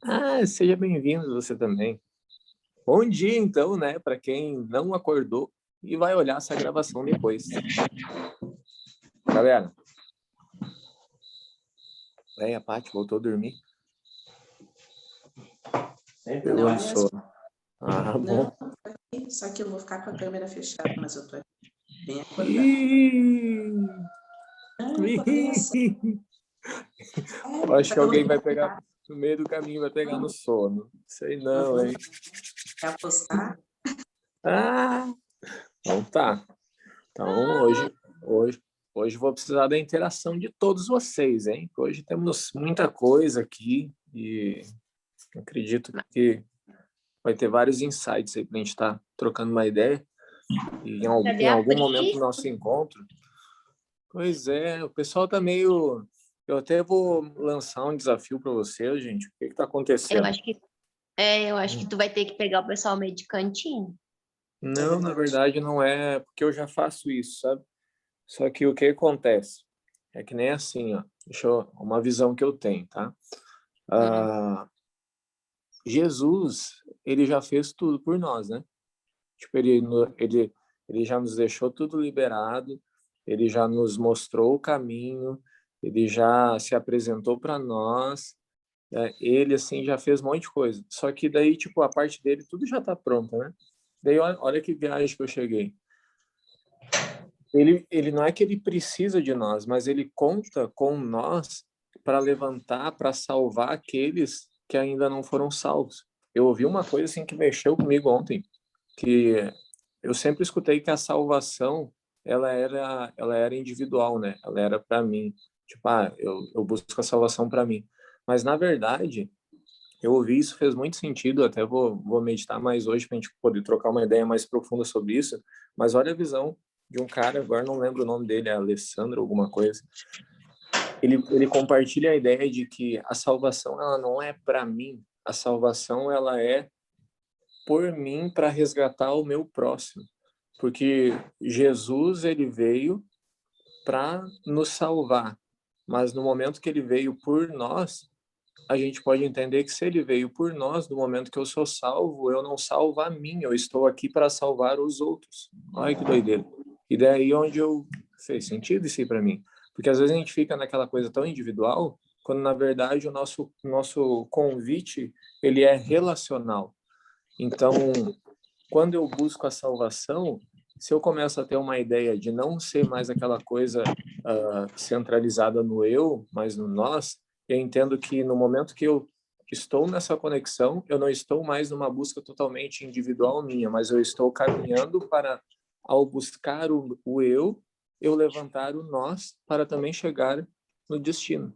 Ah, seja bem-vindo você também. Bom dia, então, né, para quem não acordou e vai olhar essa gravação depois. Galera, a Paty voltou a dormir? Sempre Pegou não, no sono. Ah, bom. não, só que eu vou ficar com a câmera fechada, mas eu tô bem acordada. Ih, eu acho que alguém vai pegar no meio do caminho, vai pegar no sono. Sei não, hein? Quer apostar? Ah, então tá. Então hoje vou precisar da interação de todos vocês, hein? Hoje temos muita coisa aqui e acredito que vai ter vários insights aí pra gente estar trocando uma ideia. E Cadê em a algum Pri? momento do nosso encontro. Pois é, o pessoal tá meio. Eu até vou lançar um desafio para você, gente. O que está acontecendo? Eu acho que tu vai ter que pegar o pessoal meio de cantinho. Não, na verdade não é, porque eu já faço isso, sabe? Só que o que acontece? É que nem assim, ó. Uma visão que eu tenho, tá? Ah, Jesus, ele já fez tudo por nós, né? Tipo, ele já nos deixou tudo liberado, ele já nos mostrou o caminho, ele já se apresentou para nós, né? Ele, assim, já fez um monte de coisa. Só que daí, tipo, a parte dele, tudo já tá pronta, né? Daí, olha que viagem que eu cheguei. Ele não é que ele precisa de nós, mas ele conta com nós para levantar, para salvar aqueles que ainda não foram salvos. Eu ouvi uma coisa assim que mexeu comigo ontem, que eu sempre escutei que a salvação ela era individual, né? Ela era para mim. Tipo, eu busco a salvação para mim. Mas na verdade, eu ouvi isso, fez muito sentido. Até vou meditar mais hoje para a gente poder trocar uma ideia mais profunda sobre isso. Mas olha a visão de um cara, agora não lembro o nome dele, é Alessandro alguma coisa. Ele compartilha a ideia de que a salvação ela não é para mim, a salvação ela é por mim para resgatar o meu próximo, porque Jesus ele veio para nos salvar, mas no momento que ele veio por nós, a gente pode entender que se ele veio por nós, no momento que eu sou salvo, eu não salvo a mim, eu estou aqui para salvar os outros. Olha que doideira. E daí onde eu fez sentido isso aí para mim, porque às vezes a gente fica naquela coisa tão individual, quando na verdade o nosso convite ele é relacional. Então, quando eu busco a salvação, se eu começo a ter uma ideia de não ser mais aquela coisa centralizada no eu, mas no nós, eu entendo que no momento que eu estou nessa conexão, eu não estou mais numa busca totalmente individual minha, mas eu estou caminhando para, ao buscar o eu levantar o nós para também chegar no destino.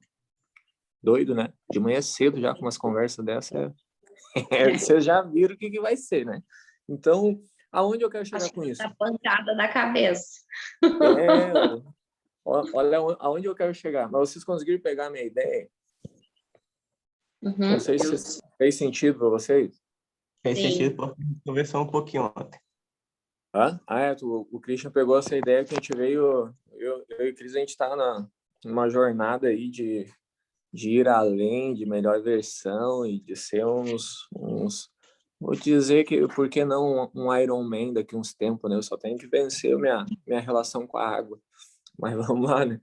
Doido, né? De manhã cedo já com umas conversas dessa, vocês já viram o que vai ser, né? Então, aonde eu quero chegar com isso? A pancada na cabeça. É, olha aonde eu quero chegar. Mas vocês conseguiram pegar a minha ideia? Uhum. Não sei se fez sentido para vocês. Fez sentido porque a gente conversou um pouquinho ontem. O Christian pegou essa ideia que a gente veio... Eu e o Cris, a gente está numa jornada aí de ir além, de melhor versão e de ser vou dizer que, por que não um Iron Man daqui uns tempos, né? Eu só tenho que vencer minha relação com a água. Mas vamos lá, né?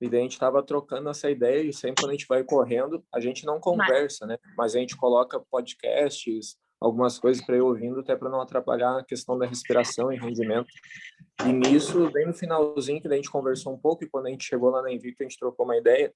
E daí a gente estava trocando essa ideia e sempre quando a gente vai correndo, a gente não conversa, né? Mas a gente coloca podcasts, algumas coisas para ir ouvindo, até para não atrapalhar a questão da respiração e rendimento. E nisso, bem no finalzinho, que daí a gente conversou um pouco, e quando a gente chegou lá na Invicta, a gente trocou uma ideia,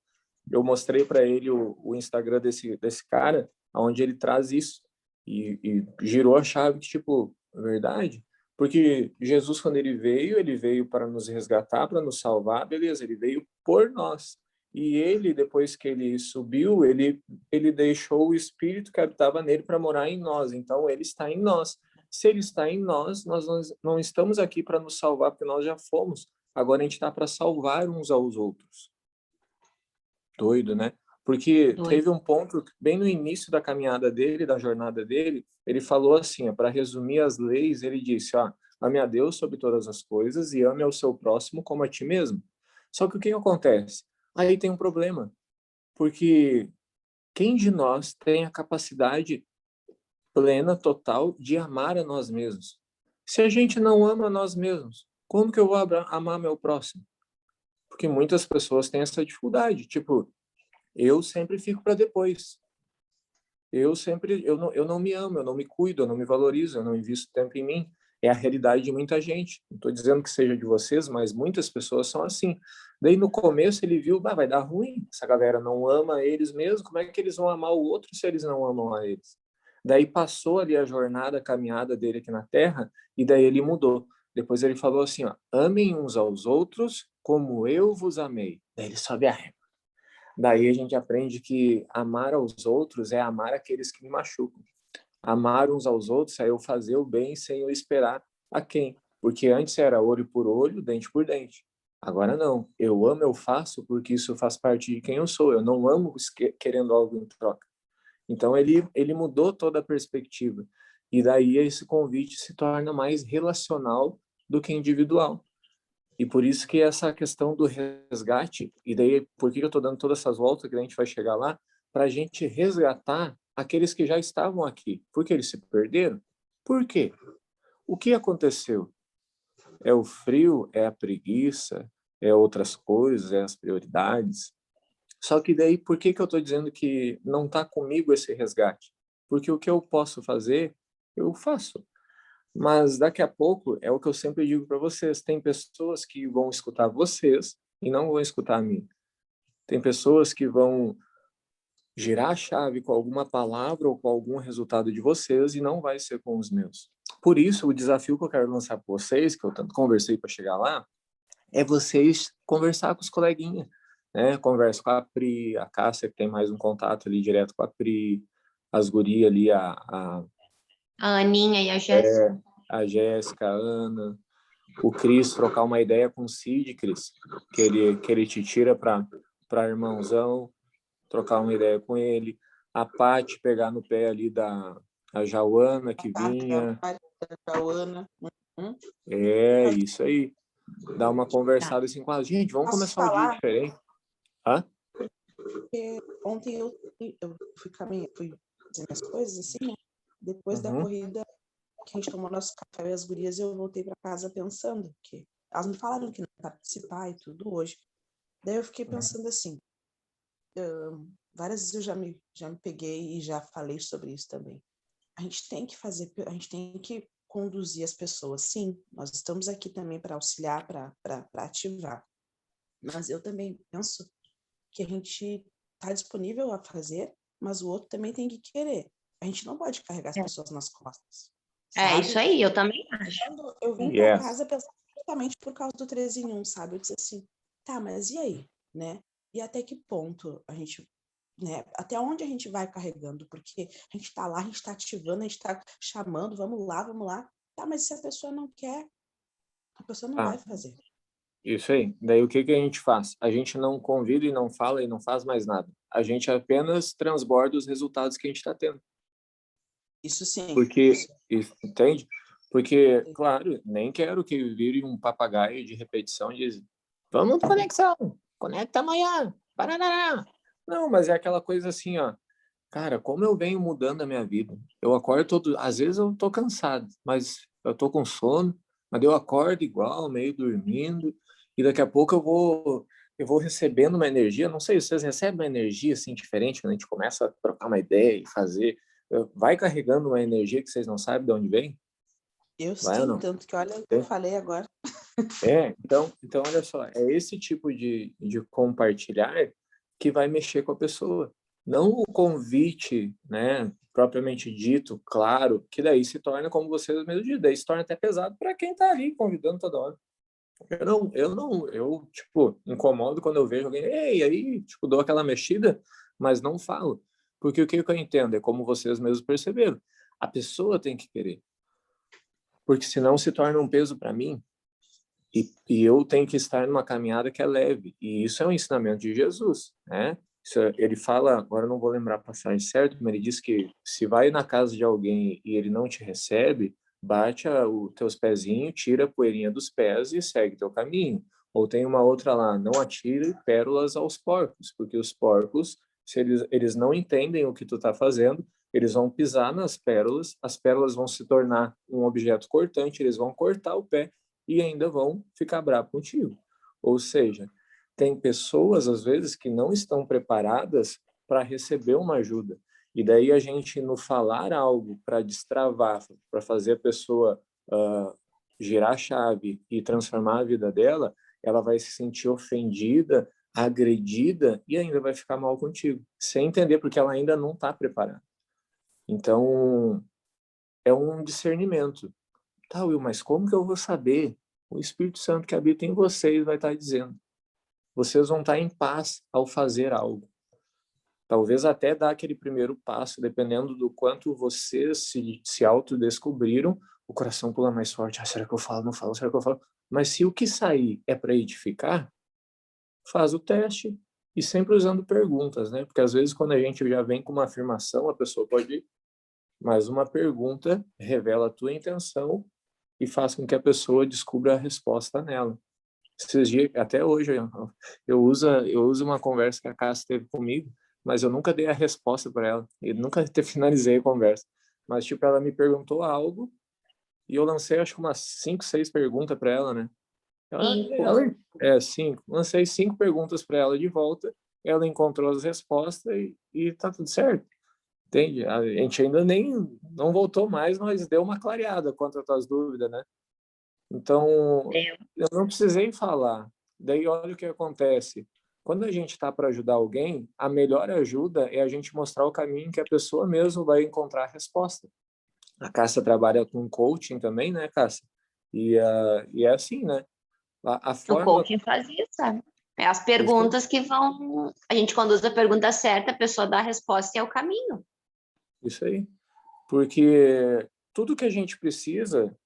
eu mostrei para ele o Instagram desse cara, onde ele traz isso. E girou a chave que, tipo, é verdade. Porque Jesus, quando ele veio para nos resgatar, para nos salvar, beleza, ele veio por nós. E ele, depois que ele subiu, ele deixou o Espírito que habitava nele para morar em nós. Então, ele está em nós. Se ele está em nós, nós não estamos aqui para nos salvar, porque nós já fomos. Agora a gente está para salvar uns aos outros. Doido, né? Porque teve um ponto, bem no início da caminhada dele, da jornada dele, ele falou assim, para resumir as leis, ele disse, ame a Deus sobre todas as coisas e ame ao seu próximo como a ti mesmo. Só que o que acontece? Aí tem um problema, porque quem de nós tem a capacidade plena, total, de amar a nós mesmos? Se a gente não ama a nós mesmos, como que eu vou amar meu próximo? Porque muitas pessoas têm essa dificuldade. Tipo, eu sempre fico para depois. Eu não me amo, eu não me cuido, eu não me valorizo, eu não invisto tempo em mim. É a realidade de muita gente. Não estou dizendo que seja de vocês, mas muitas pessoas são assim. Daí no começo ele viu, vai dar ruim, essa galera não ama eles mesmos, como é que eles vão amar o outro se eles não amam a eles? Daí passou ali a jornada, a caminhada dele aqui na Terra, e daí ele mudou. Depois ele falou assim, ó, amem uns aos outros como eu vos amei. Daí ele sobe a régua. Daí a gente aprende que amar aos outros é amar aqueles que me machucam. Amar uns aos outros é eu fazer o bem sem eu esperar a quem. Porque antes era olho por olho, dente por dente. Agora não. Eu amo, eu faço porque isso faz parte de quem eu sou. Eu não amo querendo algo em troca. Então ele mudou toda a perspectiva. E daí esse convite se torna mais relacional do que individual. E por isso que essa questão do resgate, e daí por que eu estou dando todas essas voltas, que a gente vai chegar lá, para a gente resgatar aqueles que já estavam aqui. Porque eles se perderam? Por quê? O que aconteceu? É o frio? É a preguiça? É outras coisas? É as prioridades? Só que daí, por que eu estou dizendo que não está comigo esse resgate? Porque o que eu posso fazer, eu faço. Mas daqui a pouco, é o que eu sempre digo para vocês, tem pessoas que vão escutar vocês e não vão escutar a mim. Tem pessoas que vão girar a chave com alguma palavra ou com algum resultado de vocês e não vai ser com os meus. Por isso, o desafio que eu quero lançar para vocês, que eu tanto conversei para chegar lá, é vocês conversar com os coleguinhas, né? Conversa com a Pri, a Cássia, que tem mais um contato ali direto com a Pri, as gurias ali, A Aninha e a Jéssica. a Jéssica, a Ana, o Cris, trocar uma ideia com o Cid, Cris, que ele te tira para irmãozão, trocar uma ideia com ele, a Paty pegar no pé ali da a Jauana que vinha. A Jauana. É, isso aí. Dar uma Tá. conversada assim com a gente, vamos Posso começar o dia falar? diferente. Hã? Porque ontem eu fui caminhar, fui fazer minhas coisas assim, né? Depois da corrida que a gente tomou nosso café e as gurias, eu voltei para casa pensando que elas me falaram que não ia participar e tudo hoje. Daí eu fiquei pensando assim, várias vezes eu já me peguei e já falei sobre isso também. A gente tem que conduzir as pessoas, sim. Nós estamos aqui também para auxiliar, para ativar. Mas eu também penso que a gente está disponível a fazer, mas o outro também tem que querer. A gente não pode carregar as pessoas nas costas. É isso aí, eu também acho. Quando eu vim para casa pensando justamente por causa do 3 em 1, sabe? Eu disse assim, tá, mas e aí, né? E até que ponto a gente, né? Até onde a gente vai carregando? Porque a gente tá lá, a gente tá ativando, a gente tá chamando, vamos lá, vamos lá. Tá, mas se a pessoa não quer, a pessoa não vai fazer. Isso aí. Daí o que a gente faz? A gente não convida e não fala e não faz mais nada. A gente apenas transborda os resultados que a gente está tendo. Isso sim. Porque, entende? Porque, claro, nem quero que vire um papagaio de repetição de vamos para conexão, conecta amanhã, parará. Não, mas é aquela coisa assim, ó. Cara, como eu venho mudando a minha vida. Eu acordo todo, às vezes eu tô cansado, mas eu tô com sono, mas eu acordo igual, meio dormindo, e daqui a pouco eu vou recebendo uma energia, não sei, vocês recebem uma energia assim diferente quando a gente começa a trocar uma ideia e fazer, vai carregando uma energia que vocês não sabem de onde vem? Eu Vai ou sim, não? tanto que olha o que eu falei agora. Então olha só, é esse tipo de compartilhar que vai mexer com a pessoa. Não o convite, né, propriamente dito, claro, que daí se torna, como vocês mesmos dizem, daí se torna até pesado para quem está ali convidando toda hora. Eu, tipo, incomodo quando eu vejo alguém, ei, aí, tipo, dou aquela mexida, mas não falo. Porque o que eu entendo é como vocês mesmos perceberam, a pessoa tem que querer. Porque senão se torna um peso para mim, e eu tenho que estar numa caminhada que é leve. E isso é um ensinamento de Jesus, né? Ele fala, agora eu não vou lembrar a passagem certa, mas ele diz que se vai na casa de alguém e ele não te recebe, bate os teus pezinhos, tira a poeirinha dos pés e segue teu caminho. Ou tem uma outra lá, não atire pérolas aos porcos, porque os porcos Se eles não entendem o que tu está fazendo, eles vão pisar nas pérolas, as pérolas vão se tornar um objeto cortante, eles vão cortar o pé e ainda vão ficar bravos contigo. Ou seja, tem pessoas, às vezes, que não estão preparadas para receber uma ajuda. E daí a gente, no falar algo para destravar, para fazer a pessoa girar a chave e transformar a vida dela, ela vai se sentir ofendida, agredida e ainda vai ficar mal contigo, sem entender, porque ela ainda não está preparada. Então, é um discernimento. Tá, Will, mas como que eu vou saber? O Espírito Santo que habita em vocês vai estar dizendo. Vocês vão estar em paz ao fazer algo. Talvez até dar aquele primeiro passo, dependendo do quanto vocês se autodescobriram, o coração pula mais forte. Será que eu falo? Não falo? Será que eu falo? Mas se o que sair é para edificar, faz o teste e sempre usando perguntas, né? Porque às vezes quando a gente já vem com uma afirmação, a pessoa pode ir, mas uma pergunta revela a tua intenção e faz com que a pessoa descubra a resposta nela. Esses dias, até hoje, eu uso uma conversa que a Cássia teve comigo, mas eu nunca dei a resposta para ela, e nunca finalizei a conversa. Mas, tipo, ela me perguntou algo e eu lancei, acho que umas 5, 6 perguntas para ela, né? Cinco. Lancei 5 perguntas para ela de volta, ela encontrou as respostas e tá tudo certo. Entende? A gente ainda não voltou mais, mas deu uma clareada quanto às tuas dúvidas, né? Então, eu não precisei falar. Daí, olha o que acontece. Quando a gente está para ajudar alguém, a melhor ajuda é a gente mostrar o caminho que a pessoa mesmo vai encontrar a resposta. A Cássia trabalha com coaching também, né, Cássia? E é assim, né? A O forma... coaching faz isso, sabe? É as perguntas que vão... A gente, quando usa a pergunta certa, a pessoa dá a resposta e é o caminho. Isso aí. Porque tudo que a gente precisa,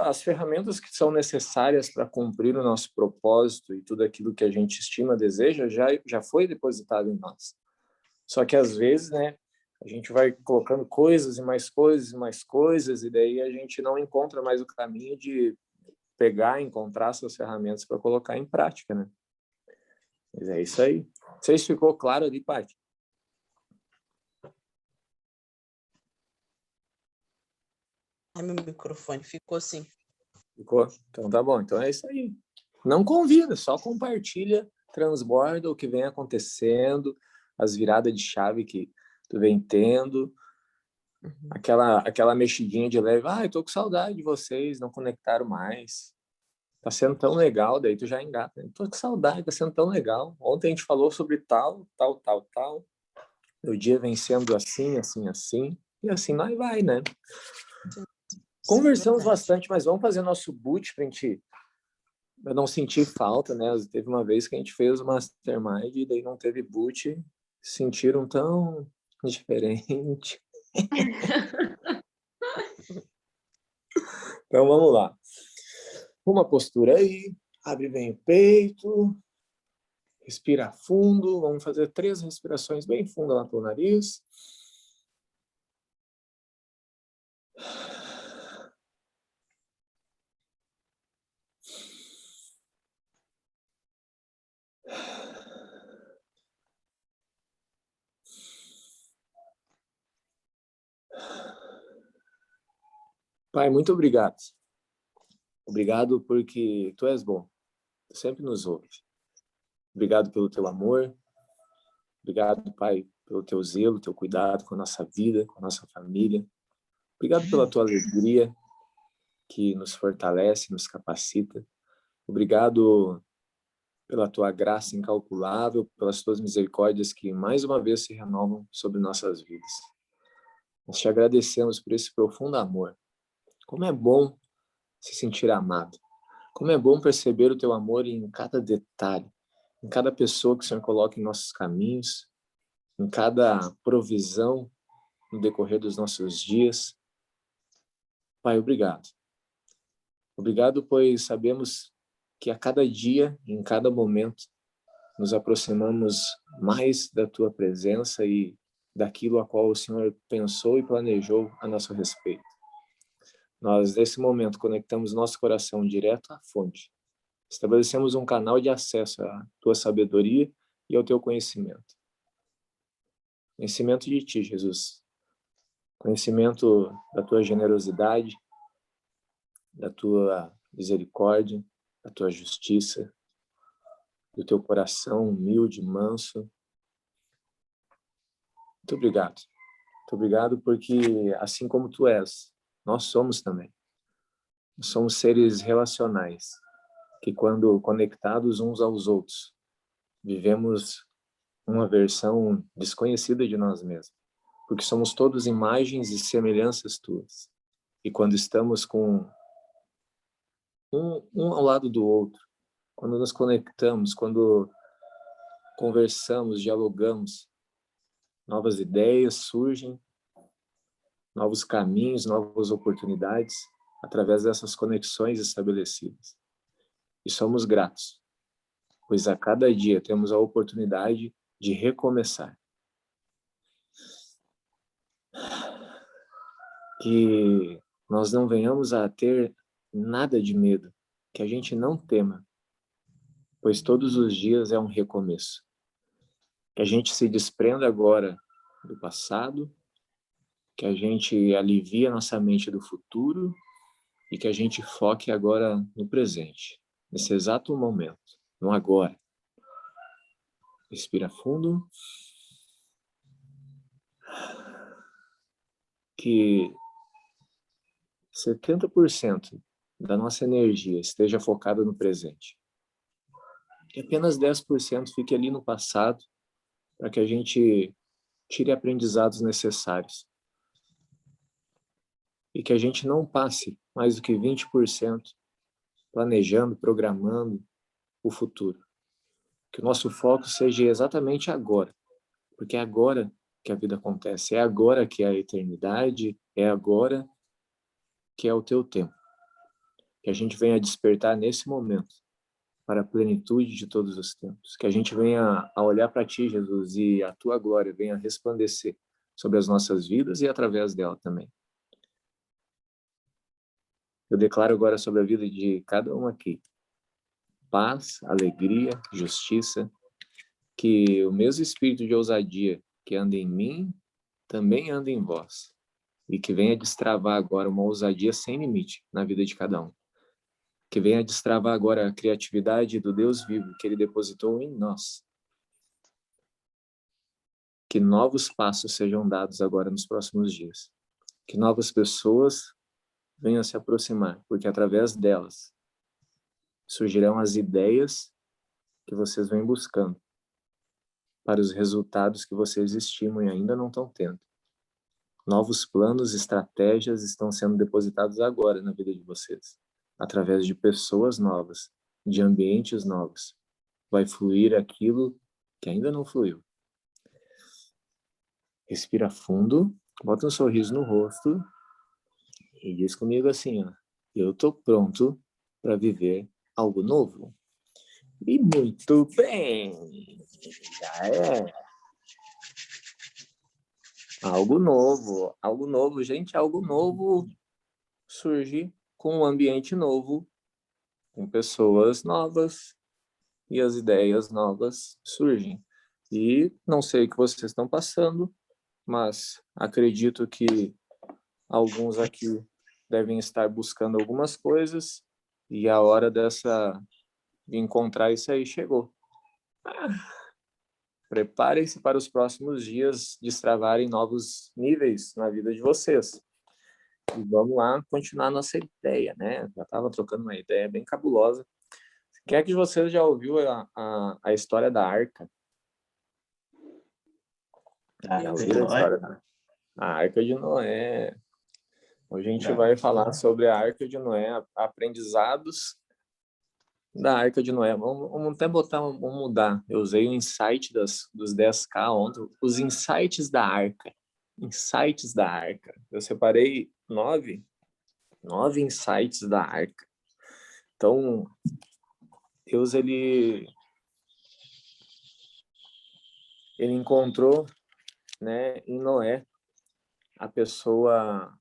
as ferramentas que são necessárias para cumprir o nosso propósito e tudo aquilo que a gente estima, deseja, já foi depositado em nós. Só que às vezes, né, a gente vai colocando coisas e mais coisas e mais coisas, e daí a gente não encontra mais o caminho de pegar, encontrar essas ferramentas para colocar em prática, né? Mas é isso aí. Não sei se ficou claro ali, Paty. Ai, meu microfone ficou assim. Ficou? Então tá bom. Então é isso aí. Não convida, só compartilha, transborda o que vem acontecendo, as viradas de chave que tu vem tendo, aquela mexidinha de leve. Eu tô com saudade de vocês, não conectaram mais. Tá sendo tão legal, daí tu já engata. Tô com saudade, tá sendo tão legal. Ontem a gente falou sobre tal. O dia vem sendo assim, assim, assim. E assim nós vai, né? Conversamos bastante, mas vamos fazer nosso boot pra gente... Eu não senti falta, né? Teve uma vez que a gente fez o Mastermind e daí não teve boot. Sentiram tão diferente. Então vamos lá. Uma postura aí. Abre bem o peito. Respira fundo. Vamos fazer 3 respirações bem fundas lá pelo nariz. Pai, muito obrigado. Obrigado porque tu és bom. Tu sempre nos ouve. Obrigado pelo teu amor. Obrigado, Pai, pelo teu zelo, teu cuidado com a nossa vida, com a nossa família. Obrigado pela tua alegria que nos fortalece, nos capacita. Obrigado pela tua graça incalculável, pelas tuas misericórdias que mais uma vez se renovam sobre nossas vidas. Nós te agradecemos por esse profundo amor. Como é bom se sentir amado. Como é bom perceber o teu amor em cada detalhe, em cada pessoa que o Senhor coloca em nossos caminhos, em cada provisão no decorrer dos nossos dias. Pai, obrigado. Obrigado, pois sabemos que a cada dia, em cada momento, nos aproximamos mais da tua presença e daquilo a qual o Senhor pensou e planejou a nosso respeito. Nós, nesse momento, conectamos nosso coração direto à fonte. Estabelecemos um canal de acesso à tua sabedoria e ao teu conhecimento. Conhecimento de Ti, Jesus. Conhecimento da Tua generosidade, da Tua misericórdia, da Tua justiça, do Teu coração humilde, manso. Muito obrigado. Muito obrigado porque, assim como Tu és, nós somos também. Nós somos seres relacionais, que quando conectados uns aos outros, vivemos uma versão desconhecida de nós mesmos, porque somos todos imagens e semelhanças Tuas. E quando estamos com um ao lado do outro, quando nos conectamos, quando conversamos, dialogamos, novas ideias surgem, novos caminhos, novas oportunidades, através dessas conexões estabelecidas. E somos gratos, pois a cada dia temos a oportunidade de recomeçar. Que nós não venhamos a ter nada de medo, que a gente não tema, pois todos os dias é um recomeço. Que a gente se desprenda agora do passado, que a gente alivie a nossa mente do futuro e que a gente foque agora no presente, nesse exato momento, no agora. Respira fundo. Que 70% da nossa energia esteja focada no presente. Que apenas 10% fique ali no passado, para que a gente tire aprendizados necessários. E que a gente não passe mais do que 20% planejando, programando o futuro. Que o nosso foco seja exatamente agora, porque é agora que a vida acontece, é agora que é a eternidade, é agora que é o teu tempo. Que a gente venha despertar nesse momento para a plenitude de todos os tempos. Que a gente venha a olhar para Ti, Jesus, e a Tua glória venha a resplandecer sobre as nossas vidas e através dela também. Eu declaro agora sobre a vida de cada um aqui paz, alegria, justiça, que o mesmo espírito de ousadia que anda em mim também anda em vós, e que venha destravar agora uma ousadia sem limite na vida de cada um. Que venha destravar agora a criatividade do Deus vivo que Ele depositou em nós. Que novos passos sejam dados agora nos próximos dias. Que novas pessoas venham se aproximar, porque através delas surgirão as ideias que vocês vêm buscando para os resultados que vocês estimam e ainda não estão tendo. Novos planos, estratégias estão sendo depositados agora na vida de vocês, através de pessoas novas, de ambientes novos. Vai fluir aquilo que ainda não fluiu. Respira fundo, bota um sorriso no rosto e diz comigo assim, ó, eu tô pronto para viver algo novo. E muito bem, já é. Algo novo, gente, algo novo surge com um ambiente novo, com pessoas novas e as ideias novas surgem. E não sei o que vocês estão passando, mas acredito que alguns aqui devem estar buscando algumas coisas e a hora de encontrar isso aí chegou. Preparem-se para os próximos dias destravarem novos níveis na vida de vocês. E vamos lá continuar nossa ideia, né? Já estava trocando uma ideia bem cabulosa. Quem é que vocês já ouviu a história da Arca? Já ouviram a história da Arca? A Arca de Noé. Hoje a gente vai falar sobre a Arca de Noé, aprendizados da Arca de Noé. Vamos até vamos mudar. Eu usei o insight dos 10K ontem. Os insights da Arca. Insights da Arca. Eu separei 9 insights da Arca. Então, Deus, ele encontrou, né, em Noé a pessoa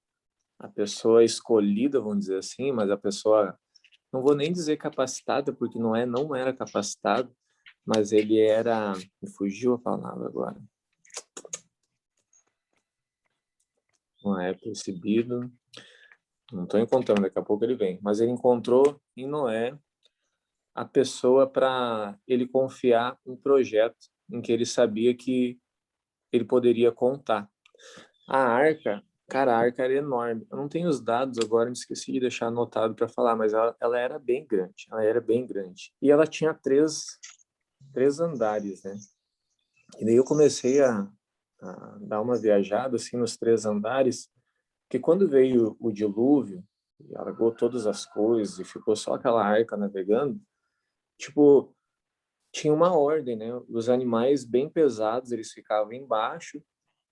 escolhida, vamos dizer assim, mas a pessoa, não vou nem dizer capacitada, porque Noé não era capacitado, mas ele era, me fugiu a palavra agora, não é percebido. Não estou encontrando, daqui a pouco ele vem. Mas ele encontrou em Noé a pessoa para ele confiar um projeto em que ele sabia que ele poderia contar. A arca, cara, a arca era enorme. Eu não tenho os dados agora, me esqueci de deixar anotado para falar, mas ela era bem grande. Ela era bem grande. E ela tinha três andares, né? E daí eu comecei a dar uma viajada assim nos 3 andares, porque quando veio o dilúvio, e alagou todas as coisas e ficou só aquela arca navegando, tipo, tinha uma ordem, né? Os animais bem pesados, eles ficavam embaixo,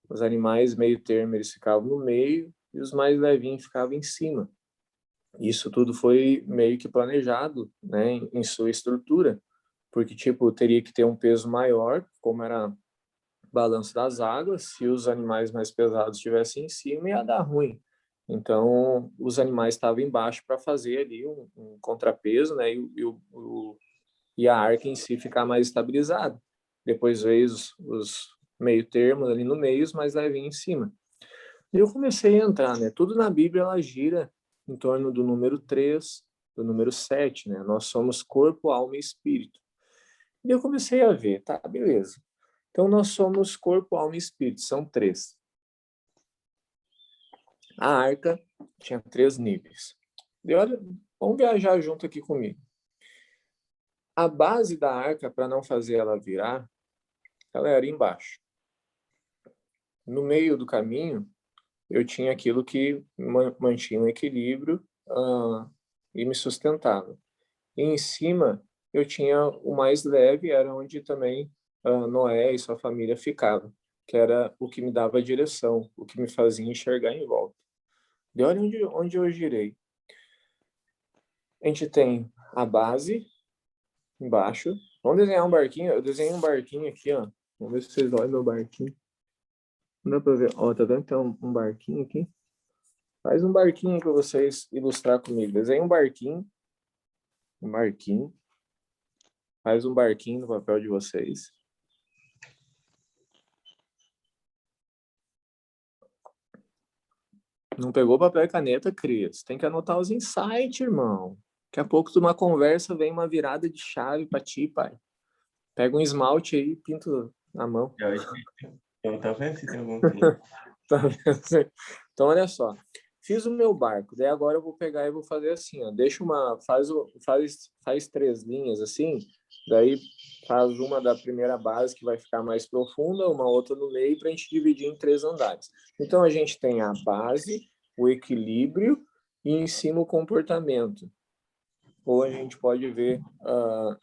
os animais meio termo, eles ficavam no meio, e os mais levinhos ficavam em cima. Isso tudo foi meio que planejado, né, em sua estrutura, porque, tipo, teria que ter um peso maior, como era balanço das águas, se os animais mais pesados estivessem em cima, ia dar ruim. Então, os animais estavam embaixo para fazer ali um contrapeso, né, e a arca em si ficar mais estabilizada. Depois veio os meio termos ali no meio, os mais levinhos em cima. E eu comecei a entrar, né, tudo na Bíblia ela gira em torno do número 3, do número 7, né, nós somos corpo, alma e espírito. E eu comecei a ver, tá, beleza. Então, nós somos corpo, alma e espírito, são 3. A arca tinha 3 níveis. E olha, vamos viajar junto aqui comigo. A base da arca, para não fazer ela virar, ela era embaixo. No meio do caminho, eu tinha aquilo que mantinha um equilíbrio e me sustentava. E em cima, eu tinha o mais leve, era onde também Noé e sua família ficavam, que era o que me dava direção, o que me fazia enxergar em volta. De olha onde eu girei. A gente tem a base embaixo. Vamos desenhar um barquinho. Eu desenhei um barquinho aqui, ó. Vamos ver se vocês olham meu barquinho. Não dá pra ver. Ó, tá vendo que tem um barquinho aqui? Faz um barquinho para vocês ilustrar comigo. Desenha um barquinho. Um barquinho. Faz um barquinho no papel de vocês. Não pegou papel e caneta, Cris? Tem que anotar os insights, irmão. Daqui a pouco, de uma conversa, vem uma virada de chave para ti, pai. Pega um esmalte aí e pinta na mão. Eu tô vendo se tem algum cliente. Então, olha só. Fiz o meu barco. Daí agora eu vou pegar e vou fazer assim, ó. Faz 3 linhas assim. Daí faz uma da primeira base que vai ficar mais profunda, uma outra no meio, para a gente dividir em 3 andares. Então, a gente tem a base, o equilíbrio e em cima o comportamento. Ou a gente pode ver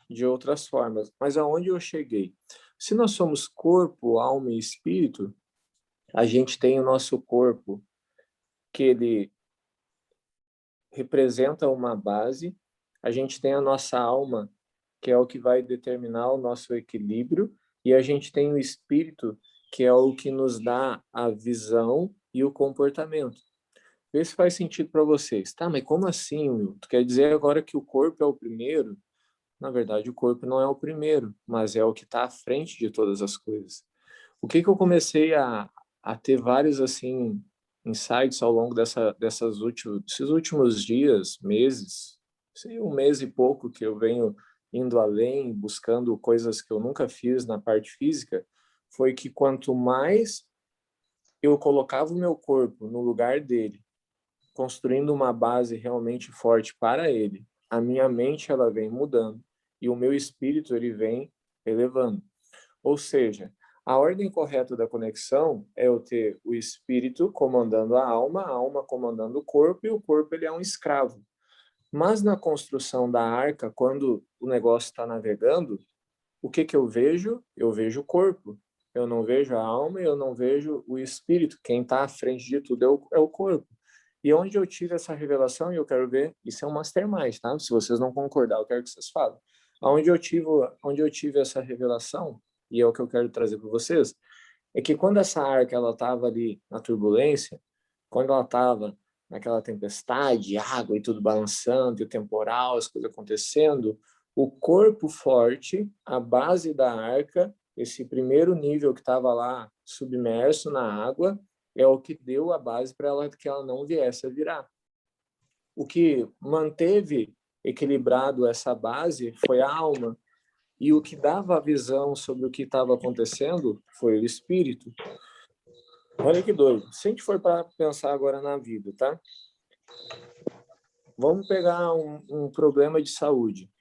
de outras formas. Mas aonde eu cheguei? Se nós somos corpo, alma e espírito, a gente tem o nosso corpo, que ele representa uma base, a gente tem a nossa alma, que é o que vai determinar o nosso equilíbrio, e a gente tem o espírito, que é o que nos dá a visão e o comportamento. Vê se faz sentido para vocês. Tá, mas como assim, Will? Tu quer dizer agora que o corpo é o primeiro? Na verdade, o corpo não é o primeiro, mas é o que está à frente de todas as coisas. O que eu comecei a ter vários assim insights ao longo desses últimos dias, meses, sei, 1 mês e pouco que eu venho indo além, buscando coisas que eu nunca fiz na parte física, foi que quanto mais eu colocava o meu corpo no lugar dele, construindo uma base realmente forte para ele, a minha mente ela vem mudando e o meu espírito ele vem elevando. Ou seja, a ordem correta da conexão é eu ter o espírito comandando a alma comandando o corpo, e o corpo ele é um escravo. Mas na construção da arca, quando o negócio está navegando, o que eu vejo? Eu vejo o corpo. Eu não vejo a alma e eu não vejo o espírito. Quem está à frente de tudo é o corpo. E onde eu tive essa revelação, e eu quero ver, isso é um mastermind, tá? Se vocês não concordar, eu quero que vocês falem. Onde eu tive essa revelação, e é o que eu quero trazer para vocês, é que quando essa arca ela estava ali na turbulência, quando ela estava naquela tempestade, água e tudo balançando, e o temporal, as coisas acontecendo, o corpo forte, a base da arca, esse primeiro nível que estava lá submerso na água, é o que deu a base para ela que ela não viesse a virar. O que manteve equilibrado essa base foi a alma. E o que dava a visão sobre o que estava acontecendo foi o espírito. Olha que doido. Se a gente for para pensar agora na vida, tá? Vamos pegar um problema de saúde.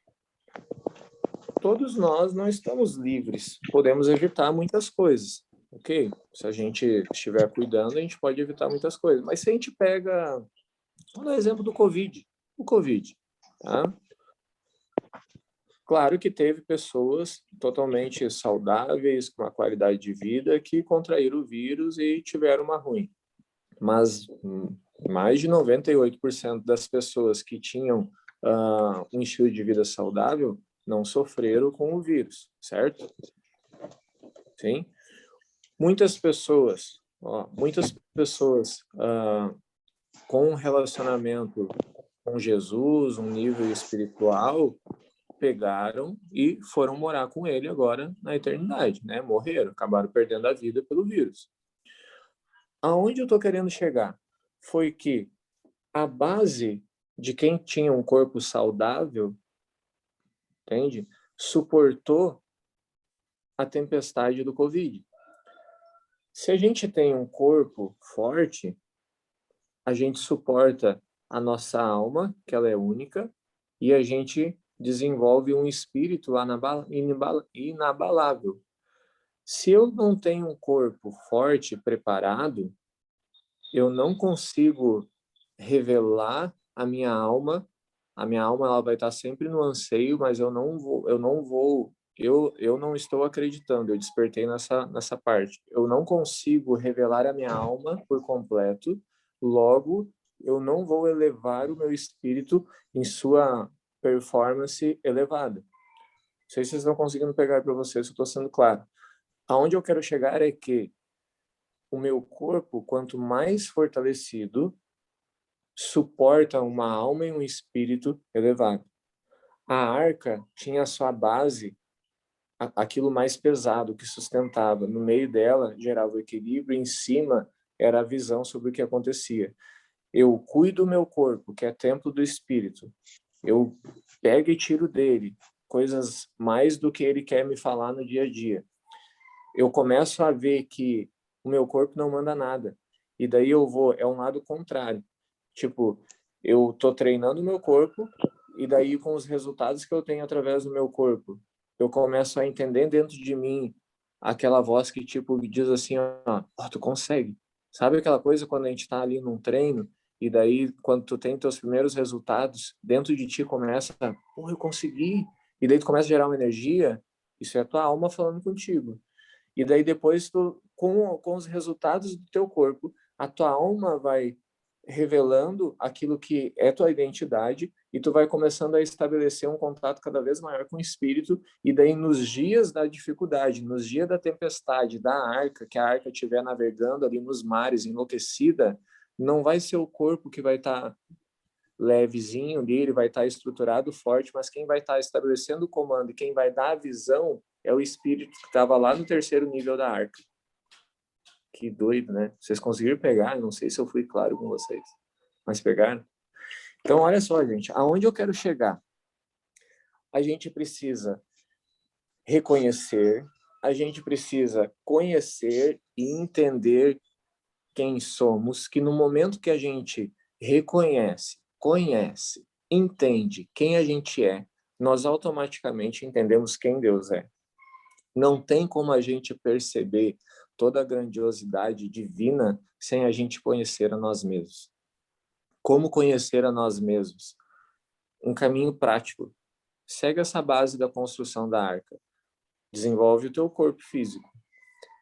Todos nós não estamos livres. Podemos evitar muitas coisas, ok? Se a gente estiver cuidando, a gente pode evitar muitas coisas. Mas se a gente pega, vamos dar exemplo do Covid. O Covid, tá? Claro que teve pessoas totalmente saudáveis, com uma qualidade de vida, que contraíram o vírus e tiveram uma ruim. Mas mais de 98% das pessoas que tinham um estilo de vida saudável não sofreram com o vírus, certo? Sim. Muitas pessoas com um relacionamento com Jesus, um nível espiritual, pegaram e foram morar com ele agora na eternidade, né? Morreram, acabaram perdendo a vida pelo vírus. Aonde eu estou querendo chegar foi que a base de quem tinha um corpo saudável, entende? Suportou a tempestade do Covid. Se a gente tem um corpo forte, a gente suporta a nossa alma, que ela é única, e a gente desenvolve um espírito inabalável. Se eu não tenho um corpo forte, preparado, eu não consigo revelar a minha alma. A minha alma ela vai estar sempre no anseio, mas eu não estou acreditando. Eu despertei nessa parte. Eu não consigo revelar a minha alma por completo. Logo, eu não vou elevar o meu espírito em sua performance elevada. Não sei se vocês estão conseguindo pegar para vocês, se eu estou sendo claro. Aonde eu quero chegar é que o meu corpo, quanto mais fortalecido, suporta uma alma e um espírito elevado. A arca tinha a sua base, aquilo mais pesado que sustentava. No meio dela gerava o equilíbrio, em cima era a visão sobre o que acontecia. Eu cuido do meu corpo, que é templo do espírito. Eu pego e tiro dele coisas mais do que ele quer me falar no dia a dia. Eu começo a ver que o meu corpo não manda nada. E daí é um lado contrário. Tipo, eu tô treinando o meu corpo e daí com os resultados que eu tenho através do meu corpo, eu começo a entender dentro de mim aquela voz que tipo diz assim, ó, tu consegue. Sabe aquela coisa quando a gente tá ali num treino e daí quando tu tem teus primeiros resultados, dentro de ti começa, eu consegui. E daí tu começa a gerar uma energia, isso é a tua alma falando contigo. E daí depois tu, com os resultados do teu corpo, a tua alma vai revelando aquilo que é tua identidade e tu vai começando a estabelecer um contato cada vez maior com o espírito e daí nos dias da dificuldade, nos dias da tempestade, da arca, que a arca estiver navegando ali nos mares, enlouquecida, não vai ser o corpo que vai estar levezinho dele, vai estar estruturado, forte, mas quem vai estar estabelecendo o comando e quem vai dar a visão é o espírito que estava lá no terceiro nível da arca. Que doido, né? Vocês conseguiram pegar? Não sei se eu fui claro com vocês, mas pegaram? Então, olha só, gente, aonde eu quero chegar? A gente precisa reconhecer, a gente precisa conhecer e entender quem somos, que no momento que a gente reconhece, conhece, entende quem a gente é, nós automaticamente entendemos quem Deus é. Não tem como a gente perceber toda a grandiosidade divina sem a gente conhecer a nós mesmos. Como conhecer a nós mesmos? Um caminho prático. Segue essa base da construção da arca. Desenvolve o teu corpo físico.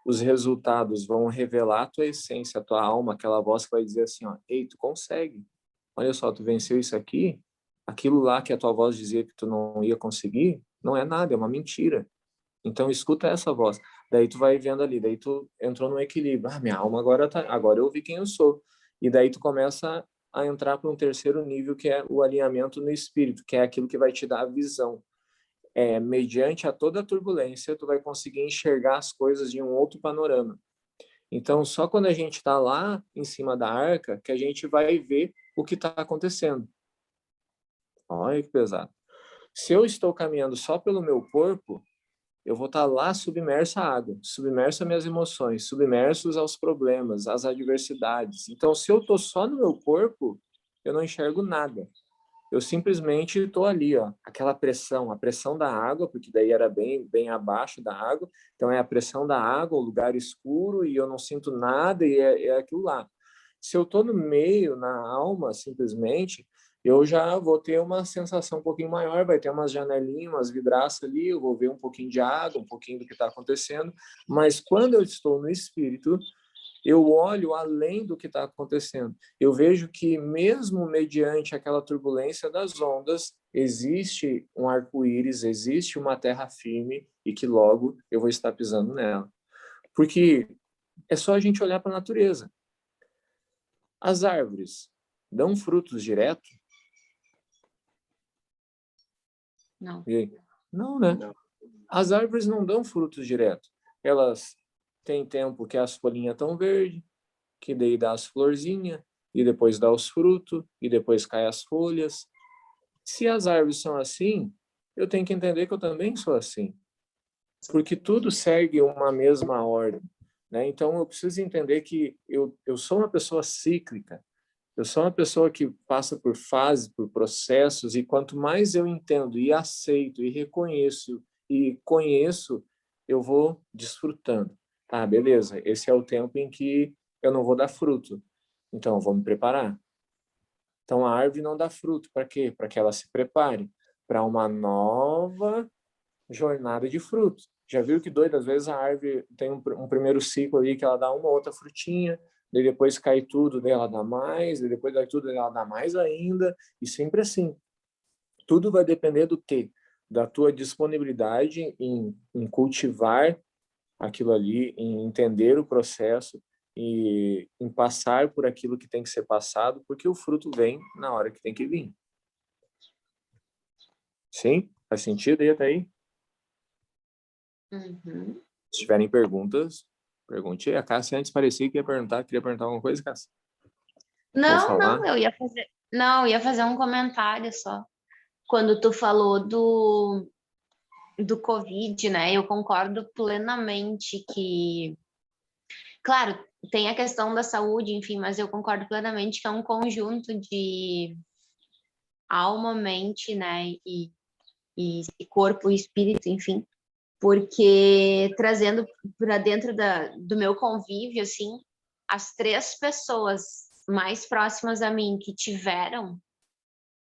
Os resultados vão revelar a tua essência, a tua alma, aquela voz que vai dizer assim, ó, ei, tu consegue. Olha só, tu venceu isso aqui, aquilo lá que a tua voz dizia que tu não ia conseguir, não é nada, é uma mentira. Então escuta essa voz. Daí tu vai vendo ali, daí tu entrou no equilíbrio. Minha alma agora eu vi quem eu sou. E daí tu começa a entrar para um terceiro nível, que é o alinhamento no espírito, que é aquilo que vai te dar a visão. Mediante a toda a turbulência, tu vai conseguir enxergar as coisas de um outro panorama. Então, só quando a gente está lá em cima da arca que a gente vai ver o que está acontecendo. Olha que pesado. Se eu estou caminhando só pelo meu corpo, eu vou estar lá submerso à água, submerso às minhas emoções, submersos aos problemas, às adversidades. Então, se eu estou só no meu corpo, eu não enxergo nada. Eu simplesmente estou ali, ó, aquela pressão, a pressão da água, porque daí era bem abaixo da água. Então, é a pressão da água, o lugar escuro, e eu não sinto nada, e é aquilo lá. Se eu estou no meio, na alma, simplesmente, eu já vou ter uma sensação um pouquinho maior, vai ter umas janelinhas, umas vidraças ali, eu vou ver um pouquinho de água, um pouquinho do que está acontecendo, mas quando eu estou no espírito, eu olho além do que está acontecendo. Eu vejo que mesmo mediante aquela turbulência das ondas, existe um arco-íris, existe uma terra firme e que logo eu vou estar pisando nela. Porque é só a gente olhar para a natureza. As árvores dão frutos direto? Não. E aí? Não, né? As árvores não dão frutos direto. Elas têm tempo que as folhinhas estão verdes, que daí dá as florzinhas, e depois dá os frutos, e depois cai as folhas. Se as árvores são assim, eu tenho que entender que eu também sou assim. Porque tudo segue uma mesma ordem, né? Então, eu preciso entender que eu sou uma pessoa cíclica. Eu sou uma pessoa que passa por fases, por processos, e quanto mais eu entendo e aceito e reconheço e conheço, eu vou desfrutando. Tá, beleza, esse é o tempo em que eu não vou dar fruto. Então, eu vou me preparar. Então, a árvore não dá fruto. Para quê? Para que ela se prepare para uma nova jornada de frutos. Já viu que doido? Às vezes a árvore tem um primeiro ciclo ali que ela dá uma outra frutinha, daí depois cai tudo, daí ela dá mais, daí depois cai tudo, daí ela dá mais ainda, e sempre assim. Tudo vai depender do quê? Da tua disponibilidade em cultivar aquilo ali, em entender o processo e em passar por aquilo que tem que ser passado, porque o fruto vem na hora que tem que vir. Sim? Faz sentido aí até aí? Uhum. Se tiverem perguntas, pergunte. A Cássia antes parecia que queria perguntar alguma coisa, Cássia? Vou Não, falar? eu ia fazer um comentário só. Quando tu falou do Covid, né? Eu concordo plenamente que, claro, tem a questão da saúde, enfim, mas eu concordo plenamente que é um conjunto de alma, mente, né? E corpo e espírito, enfim. Porque trazendo para dentro do meu convívio, assim, as 3 pessoas mais próximas a mim que tiveram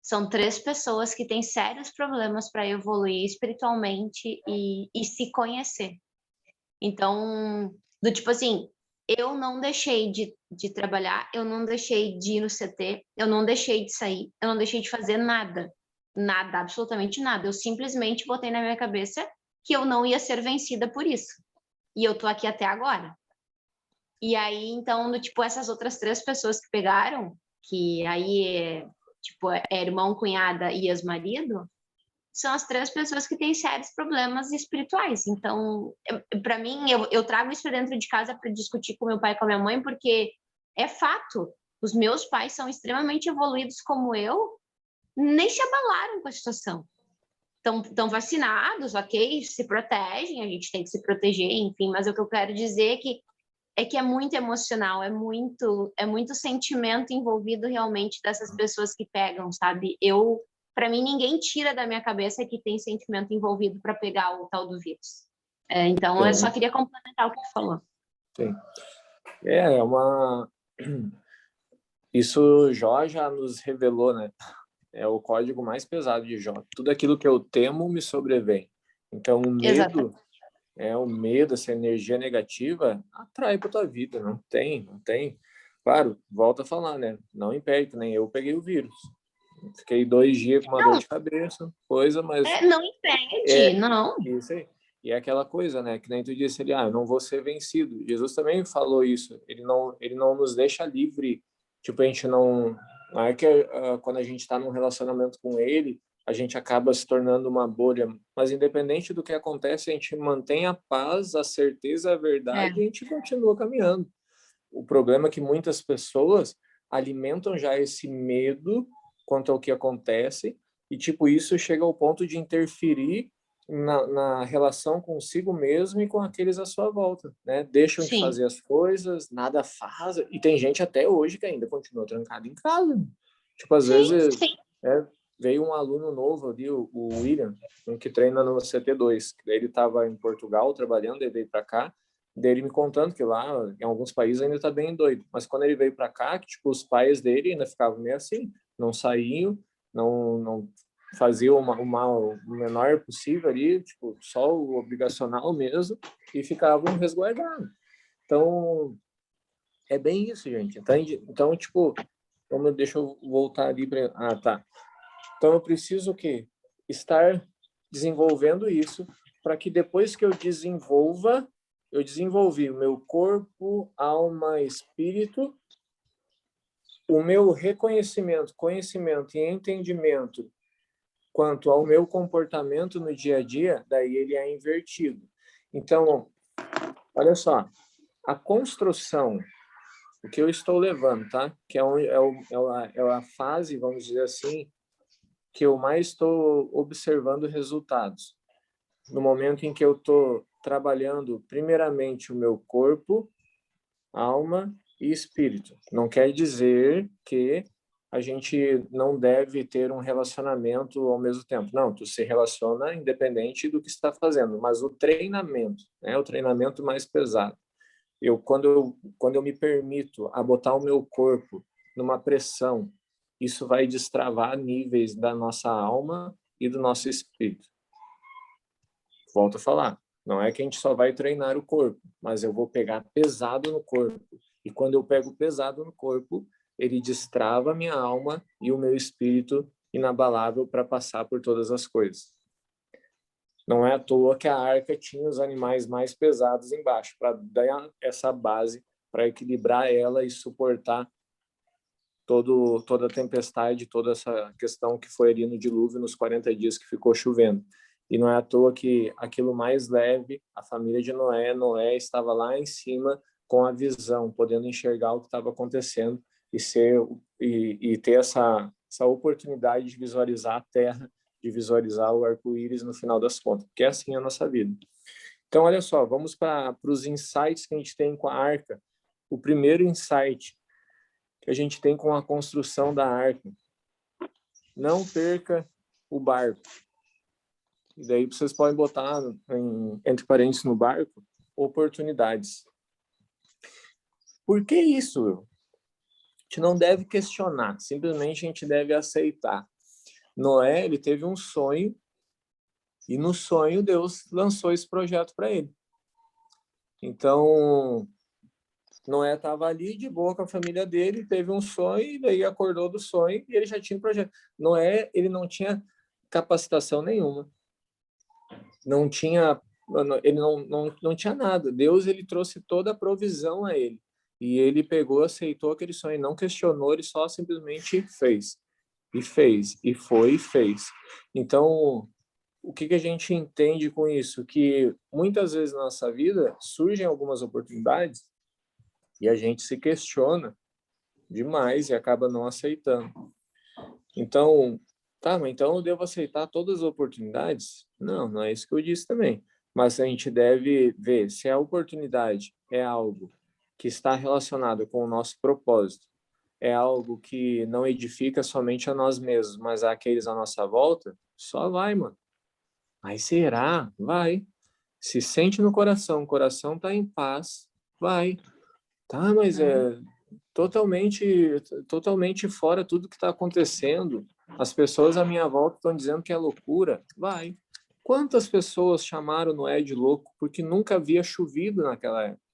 são 3 pessoas que têm sérios problemas para evoluir espiritualmente e se conhecer. Então, do tipo assim, eu não deixei de trabalhar, eu não deixei de ir no CT, eu não deixei de sair, eu não deixei de fazer nada. Nada, absolutamente nada. Eu simplesmente botei na minha cabeça que eu não ia ser vencida por isso. E eu tô aqui até agora. E aí, então, do tipo, essas outras 3 pessoas que pegaram, que aí é, tipo, é irmão, cunhada e ex-marido, são as 3 pessoas que têm sérios problemas espirituais. Então, para mim, eu trago isso para dentro de casa para discutir com meu pai e com a minha mãe, porque é fato. Os meus pais são extremamente evoluídos como eu, nem se abalaram com a situação. Estão vacinados, ok, se protegem, a gente tem que se proteger, enfim, mas o que eu quero dizer é que é muito emocional, é muito sentimento envolvido realmente dessas pessoas que pegam, sabe? Para mim, ninguém tira da minha cabeça que tem sentimento envolvido para pegar o tal do vírus. Então, eu só Sim, queria complementar o que tu falou. sim. É uma... Isso Jó já nos revelou, né? É o código mais pesado de Jó. Tudo aquilo que eu temo me sobrevém. Então, Exatamente. o medo, essa energia negativa, atrai para tua vida. Não tem. Claro, volta a falar, né? Não impede, que nem eu peguei o vírus. Fiquei 2 dias com uma dor Não, de cabeça, coisa, mas não impede, é não. isso aí. E é aquela coisa, né? Que nem tu disse ali, eu não vou ser vencido. Jesus também falou isso. Ele não nos deixa livre. Tipo, a gente não é que quando a gente está num relacionamento com ele, a gente acaba se tornando uma bolha, mas independente do que acontece, a gente mantém a paz, a certeza, a verdade, e a gente continua caminhando. O problema é que muitas pessoas alimentam já esse medo quanto ao que acontece, e tipo, isso chega ao ponto de interferir na relação consigo mesmo e com aqueles à sua volta, né? Deixam de Sim. fazer as coisas, nada faz, e tem gente até hoje que ainda continua trancado em casa. Tipo, às vezes veio um aluno novo ali, o William, um que treina no CT2, que daí ele estava em Portugal trabalhando, ele veio para cá, daí ele me contando que lá, em alguns países, ainda tá bem doido, mas quando ele veio para cá, que tipo, os pais dele ainda ficavam meio assim, não saíam, não fazia o mal o menor possível ali, tipo, só o obrigacional mesmo, e ficavam resguardados. Então, é bem isso, gente. Então tipo, deixa eu voltar ali para... Ah, tá. Então, eu preciso o quê? Estar desenvolvendo isso para que depois que eu desenvolvi o meu corpo, alma, espírito, o meu reconhecimento, conhecimento e entendimento quanto ao meu comportamento no dia a dia, daí ele é invertido. Então, olha só, a construção, o que eu estou levando, tá? Que é a fase, vamos dizer assim, que eu mais estou observando resultados. No momento em que eu estou trabalhando, primeiramente, o meu corpo, alma e espírito. Não quer dizer que a gente não deve ter um relacionamento ao mesmo tempo. Não, tu se relaciona independente do que está fazendo, mas o treinamento, né, o treinamento mais pesado. Quando eu me permito a botar o meu corpo numa pressão, isso vai destravar níveis da nossa alma e do nosso espírito. Volto a falar, não é que a gente só vai treinar o corpo, mas eu vou pegar pesado no corpo. E quando eu pego pesado no corpo, ele destrava a minha alma e o meu espírito inabalável para passar por todas as coisas. Não é à toa que a arca tinha os animais mais pesados embaixo, para dar essa base, para equilibrar ela e suportar toda a tempestade, toda essa questão que foi ali no dilúvio, nos 40 dias que ficou chovendo. E não é à toa que aquilo mais leve, a família de Noé estava lá em cima com a visão, podendo enxergar o que estava acontecendo e ter essa oportunidade de visualizar a terra, de visualizar o arco-íris no final das contas, porque é assim a nossa vida. Então, olha só, vamos para os insights que a gente tem com a arca. O primeiro insight que a gente tem com a construção da arca: não perca o barco. E daí vocês podem botar entre parênteses no barco, oportunidades. Por que isso? A gente não deve questionar, simplesmente a gente deve aceitar. Noé, ele teve um sonho, e no sonho Deus lançou esse projeto para ele. Então, Noé estava ali de boa com a família dele, teve um sonho, e daí acordou do sonho, e ele já tinha um projeto. Noé, ele não tinha capacitação nenhuma. Ele não tinha nada. Deus, ele trouxe toda a provisão a ele. E ele pegou, aceitou aquele sonho, não questionou, ele só simplesmente fez. E fez, e foi, e fez. Então, o que a gente entende com isso? Que muitas vezes na nossa vida surgem algumas oportunidades e a gente se questiona demais e acaba não aceitando. Então, tá, mas então eu devo aceitar todas as oportunidades? Não, não é isso que eu disse também. Mas a gente deve ver se a oportunidade é algo que está relacionado com o nosso propósito, é algo que não edifica somente a nós mesmos, mas àqueles à nossa volta, só vai, mano. Mas será? Vai. Se sente no coração, o coração tá em paz, vai. Tá, mas é totalmente fora tudo que está acontecendo. As pessoas à minha volta estão dizendo que é loucura. Vai. Quantas pessoas chamaram Noé de louco porque nunca havia chovido naquela época?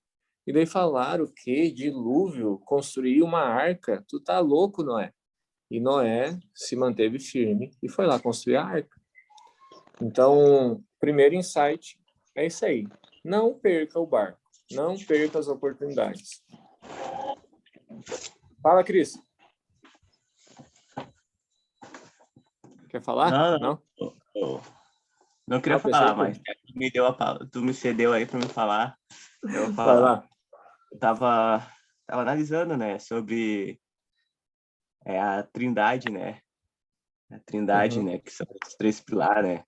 E daí falaram o quê? Dilúvio, construir uma arca. Tu tá louco, Noé? E Noé se manteve firme e foi lá construir a arca. Então, primeiro insight é isso aí. Não perca o barco. Não perca as oportunidades. Fala, Cris. Quer falar? Não, Não? não queria Pensei falar, que... mas tu me deu tu me cedeu aí para me falar. Eu vou Vai falar. lá. Eu tava analisando, né, sobre a Trindade, né? A Trindade, Uhum. né, que são os três pilares, né?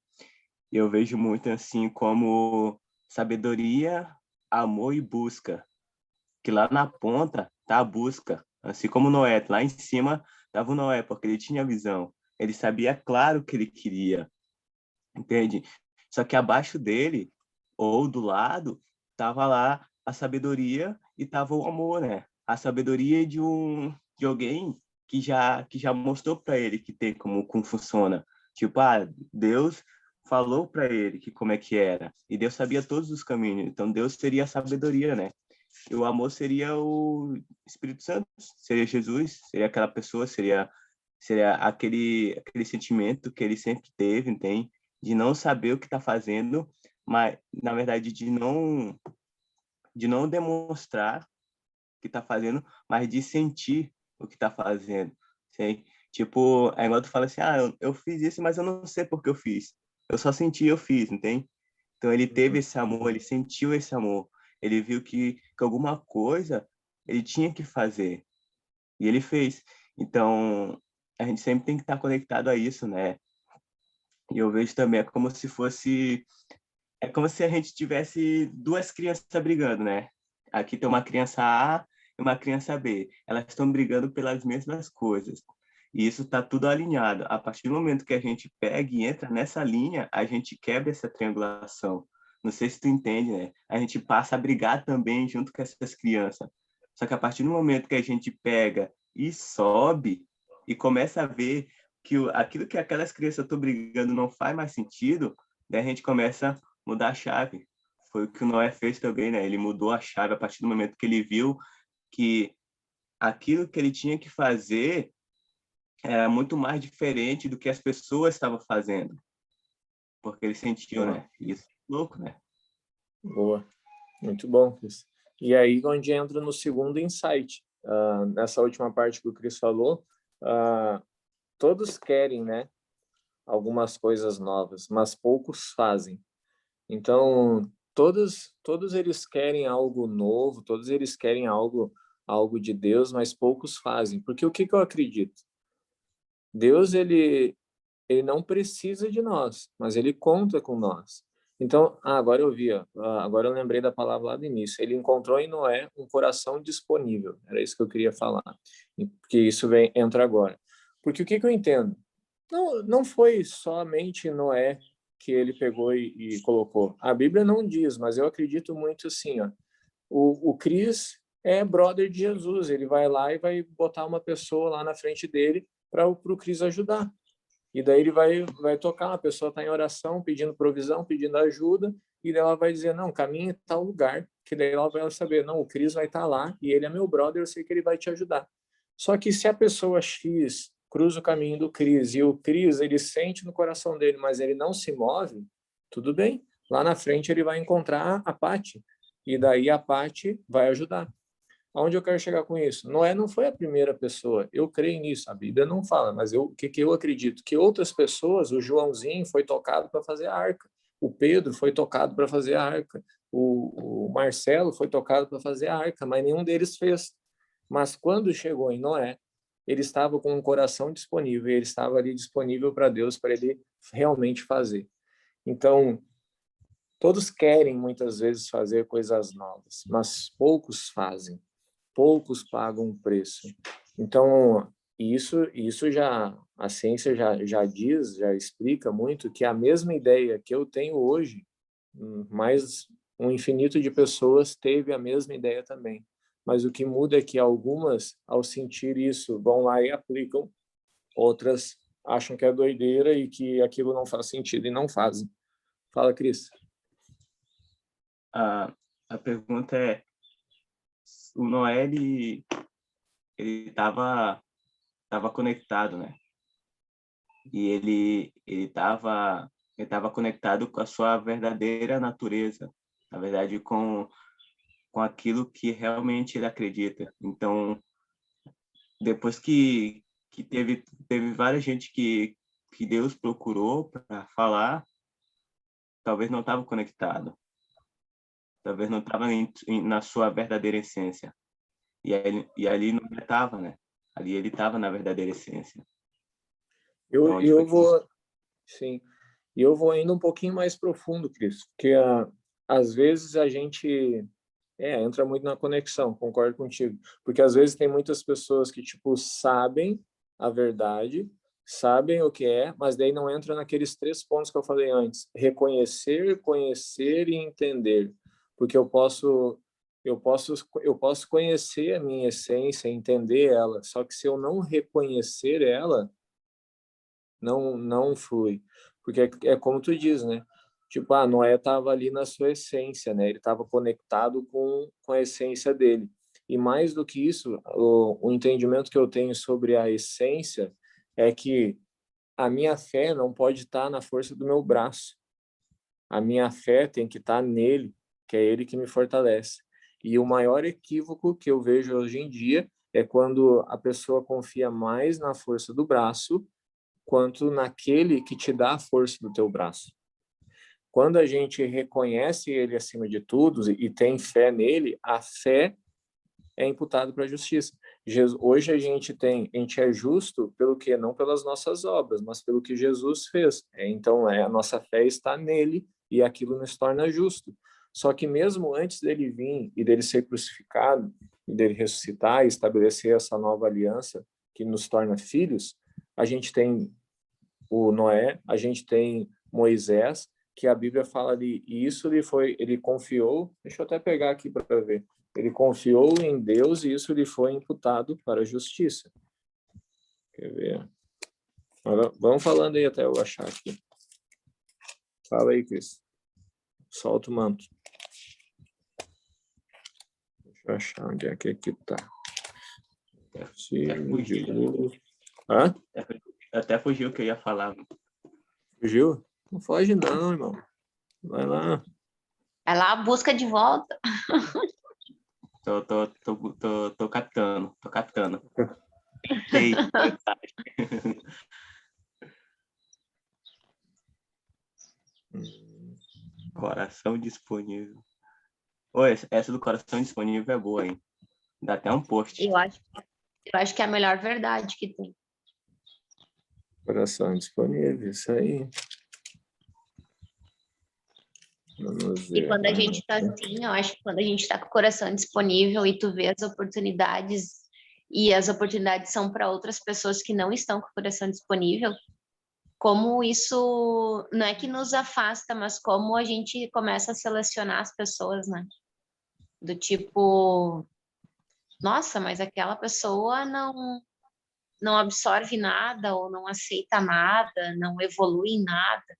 E eu vejo muito assim como sabedoria, amor e busca. Que lá na ponta tá a busca. Assim como Noé, lá em cima tava o Noé, porque ele tinha visão. Ele sabia claro o que ele queria, entende? Só que abaixo dele, ou do lado, tava lá a sabedoria e tava o amor, né? A sabedoria de alguém que já mostrou para ele que tem como funciona. Tipo, Deus falou para ele que como é que era. E Deus sabia todos os caminhos. Então Deus teria a sabedoria, né? E o amor seria o Espírito Santo, seria Jesus, seria aquela pessoa, seria aquele sentimento que ele sempre teve, entende? De não saber o que está fazendo, mas na verdade de não demonstrar o que está fazendo, mas de sentir o que está fazendo, sei? Tipo, é igual tu fala assim, eu fiz isso, mas eu não sei por que eu fiz. Eu só senti, eu fiz, entende? Então ele teve esse amor, ele sentiu esse amor, ele viu que alguma coisa ele tinha que fazer e ele fez. Então a gente sempre tem que estar conectado a isso, né? E eu vejo também é como se a gente tivesse duas crianças brigando, né? Aqui tem uma criança A e uma criança B. Elas estão brigando pelas mesmas coisas. E isso está tudo alinhado. A partir do momento que a gente pega e entra nessa linha, a gente quebra essa triangulação. Não sei se tu entende, né? A gente passa a brigar também junto com essas crianças. Só que a partir do momento que a gente pega e sobe e começa a ver que aquilo que aquelas crianças estão brigando não faz mais sentido, daí a gente começa mudar a chave. Foi o que o Noé fez também, né? Ele mudou a chave a partir do momento que ele viu que aquilo que ele tinha que fazer era muito mais diferente do que as pessoas estavam fazendo, porque ele sentiu, Boa. né? Isso é louco, né? Boa. Muito bom, Cris. E aí, onde entra no segundo insight. Nessa última parte que o Cris falou, todos querem, né, algumas coisas novas, mas poucos fazem. Então, todos eles querem algo novo, todos eles querem algo de Deus, mas poucos fazem. Porque o que eu acredito? Deus, ele não precisa de nós, mas ele conta com nós. Então, agora eu vi, agora eu lembrei da palavra lá do início. Ele encontrou em Noé um coração disponível. Era isso que eu queria falar, porque isso entra agora. Porque o que eu entendo? Não foi somente Noé que ele pegou e colocou. A Bíblia não diz, mas eu acredito muito assim, ó. O Cris é brother de Jesus. Ele vai lá e vai botar uma pessoa lá na frente dele para o Cris ajudar. E daí ele vai tocar, a pessoa está em oração, pedindo provisão, pedindo ajuda, e daí ela vai dizer, não, caminha em tal lugar, que daí ela vai saber, não, o Cris vai estar lá, e ele é meu brother, eu sei que ele vai te ajudar. Só que se a pessoa X cruza o caminho do Cris, e o Cris, ele sente no coração dele, mas ele não se move, tudo bem. Lá na frente ele vai encontrar a Pati, e daí a Pati vai ajudar. Aonde eu quero chegar com isso? Noé não foi a primeira pessoa. Eu creio nisso. A Bíblia não fala, mas o que eu acredito? Que outras pessoas, o Joãozinho foi tocado para fazer a arca, o Pedro foi tocado para fazer a arca, o Marcelo foi tocado para fazer a arca, mas nenhum deles fez. Mas quando chegou em Noé, ele estava com um coração disponível, ele estava ali disponível para Deus, para ele realmente fazer. Então, todos querem muitas vezes fazer coisas novas, mas poucos fazem, poucos pagam o preço. Então, isso já a ciência já diz, já explica muito que a mesma ideia que eu tenho hoje, mais um infinito de pessoas teve a mesma ideia também. Mas o que muda é que algumas, ao sentir isso, vão lá e aplicam, outras acham que é doideira e que aquilo não faz sentido e não fazem. Fala, Cris. A pergunta é, o Noé, ele tava conectado, né? E ele tava conectado com a sua verdadeira natureza, na verdade, com aquilo que realmente ele acredita. Então, depois que teve várias gente que Deus procurou para falar, talvez não estava conectado. Talvez não estava na sua verdadeira essência. E ali não estava, né? Ali ele estava na verdadeira essência. Eu vou, sim, e eu vou indo um pouquinho mais profundo, Cris, porque às vezes a gente entra muito na conexão, concordo contigo, porque às vezes tem muitas pessoas que tipo sabem a verdade, sabem o que é, mas daí não entra naqueles 3 pontos que eu falei antes: reconhecer, conhecer e entender, porque eu posso conhecer a minha essência, entender ela, só que se eu não reconhecer ela, não flui. Porque é como tu diz, né? Tipo, Noé estava ali na sua essência, né? Ele estava conectado com a essência dele. E mais do que isso, o entendimento que eu tenho sobre a essência é que a minha fé não pode estar na força do meu braço. A minha fé tem que estar nele, que é ele que me fortalece. E o maior equívoco que eu vejo hoje em dia é quando a pessoa confia mais na força do braço quanto naquele que te dá a força do teu braço. Quando a gente reconhece ele acima de tudo e tem fé nele, a fé é imputada para a justiça. Hoje a gente é justo pelo que? Não pelas nossas obras, mas pelo que Jesus fez. Então, a nossa fé está nele e aquilo nos torna justo. Só que mesmo antes dele vir e dele ser crucificado, e dele ressuscitar e estabelecer essa nova aliança que nos torna filhos, a gente tem o Noé, a gente tem Moisés, que a Bíblia fala ali, e isso ele confiou, deixa eu até pegar aqui para ver, ele confiou em Deus e isso lhe foi imputado para a justiça. Quer ver? Vamos falando aí até eu achar aqui. Fala aí, Cris. Solta o manto. Deixa eu achar onde é que tá. Hã? Até fugiu o que eu ia falar. Fugiu? Não foge não, irmão. Vai lá. Vai lá, busca de volta. Tô captando. Ei, coração disponível. Oi, essa do coração disponível é boa, hein? Dá até um post. Eu acho que é a melhor verdade que tem. Coração disponível, isso aí. Vamos ver. E quando a gente tá assim, eu acho que quando a gente tá com o coração disponível e tu vê as oportunidades e as oportunidades são para outras pessoas que não estão com o coração disponível, como isso não é que nos afasta, mas como a gente começa a selecionar as pessoas, né? Do tipo, nossa, mas aquela pessoa não absorve nada ou não aceita nada, não evolui em nada.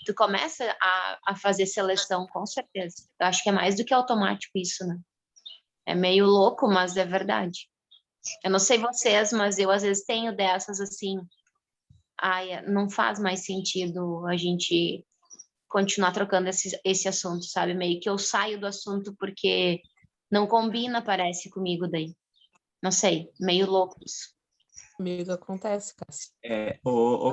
Tu começa a fazer seleção, com certeza. Eu acho que é mais do que automático isso, né? É meio louco, mas é verdade. Eu não sei vocês, mas eu às vezes tenho dessas assim. Ai, não faz mais sentido a gente continuar trocando esse assunto, sabe? Meio que eu saio do assunto porque não combina, parece, comigo daí. Não sei, meio louco isso. Comigo acontece, Cássia.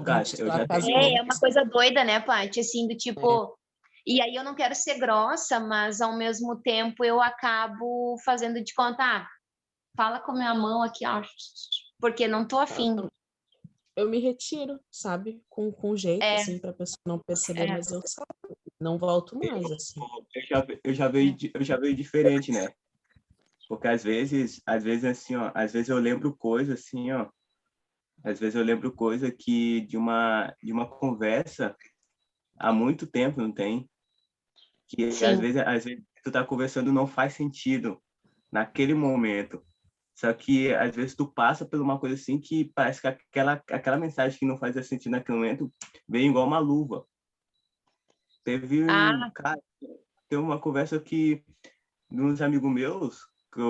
Cássia, eu já tenho... É uma coisa doida, né, Paty? Assim, do tipo... E aí eu não quero ser grossa, mas ao mesmo tempo eu acabo fazendo de conta, fala com a minha mão aqui, ó, porque não tô afim. Eu me retiro, sabe? Com jeito, assim, pra pessoa não perceber, mas eu saio. Não volto mais, assim. Eu já vejo diferente, né? Porque às vezes assim, ó, às vezes eu lembro coisa assim, ó, às vezes eu lembro coisa que de uma conversa há muito tempo, não tem? Que às vezes tu tá conversando não faz sentido naquele momento. Só que às vezes tu passa por uma coisa assim que parece que aquela mensagem que não fazia sentido naquele momento vem igual uma luva. Cara, teve uma conversa que de uns amigos meus que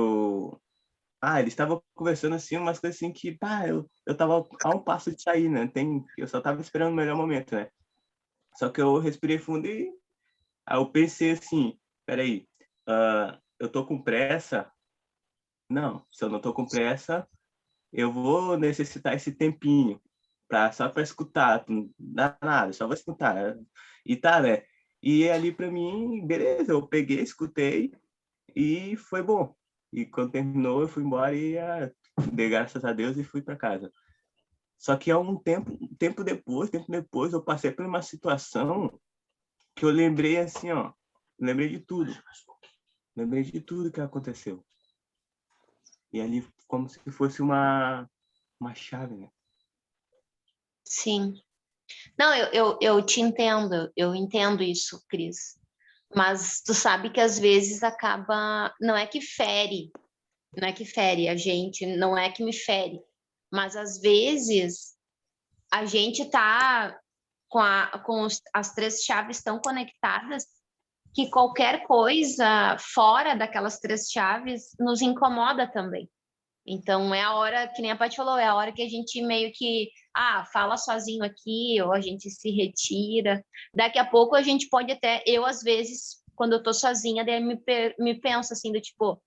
eles estavam conversando assim, umas coisas assim que, eu tava a um passo de sair, né? Eu só tava esperando o melhor momento, né? Só que eu respirei fundo e aí eu pensei assim, peraí, eu tô com pressa? Não, se eu não tô com pressa, eu vou necessitar esse tempinho. só para escutar, não dá nada, só vou escutar. E tá, né? E ali para mim, beleza, eu peguei, escutei e foi bom. E quando terminou, eu fui embora e dei graças a Deus e fui para casa. Só que há um tempo depois, eu passei por uma situação que eu lembrei assim, ó, lembrei de tudo que aconteceu. E ali, como se fosse uma chave, né? Sim. Não, eu te entendo, eu entendo isso, Cris. Mas tu sabe que às vezes acaba, não é que fere a gente, não é que me fere, mas às vezes a gente tá as três chaves tão conectadas que qualquer coisa fora daquelas três chaves nos incomoda também. Então, é a hora, que nem a Paty falou, é a hora que a gente meio que, fala sozinho aqui, ou a gente se retira. Daqui a pouco a gente pode até, eu às vezes, quando eu tô sozinha, daí me penso assim, do tipo,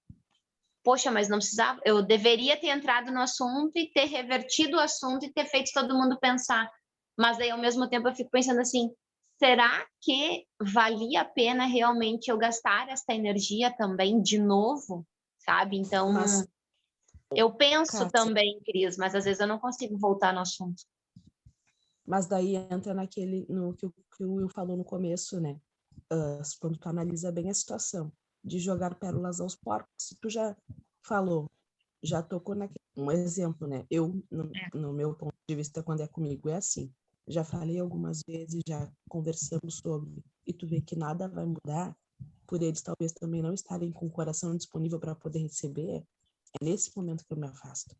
poxa, mas não precisava, eu deveria ter entrado no assunto e ter revertido o assunto e ter feito todo mundo pensar. Mas daí, ao mesmo tempo, eu fico pensando assim, será que valia a pena realmente eu gastar essa energia também de novo? Sabe? Então... Mas, eu penso Kátia, também, Cris, mas às vezes eu não consigo voltar no assunto. mas daí entra no que o Will falou no começo, né? Quando tu analisa bem a situação de jogar pérolas aos porcos. Se tu já falou, já tocou um exemplo, né? Eu, no meu ponto de vista, quando é comigo, é assim. Já falei algumas vezes, já conversamos sobre, e tu vê que nada vai mudar, por eles talvez também não estarem com o coração disponível para poder receber, é nesse momento que eu me afasto.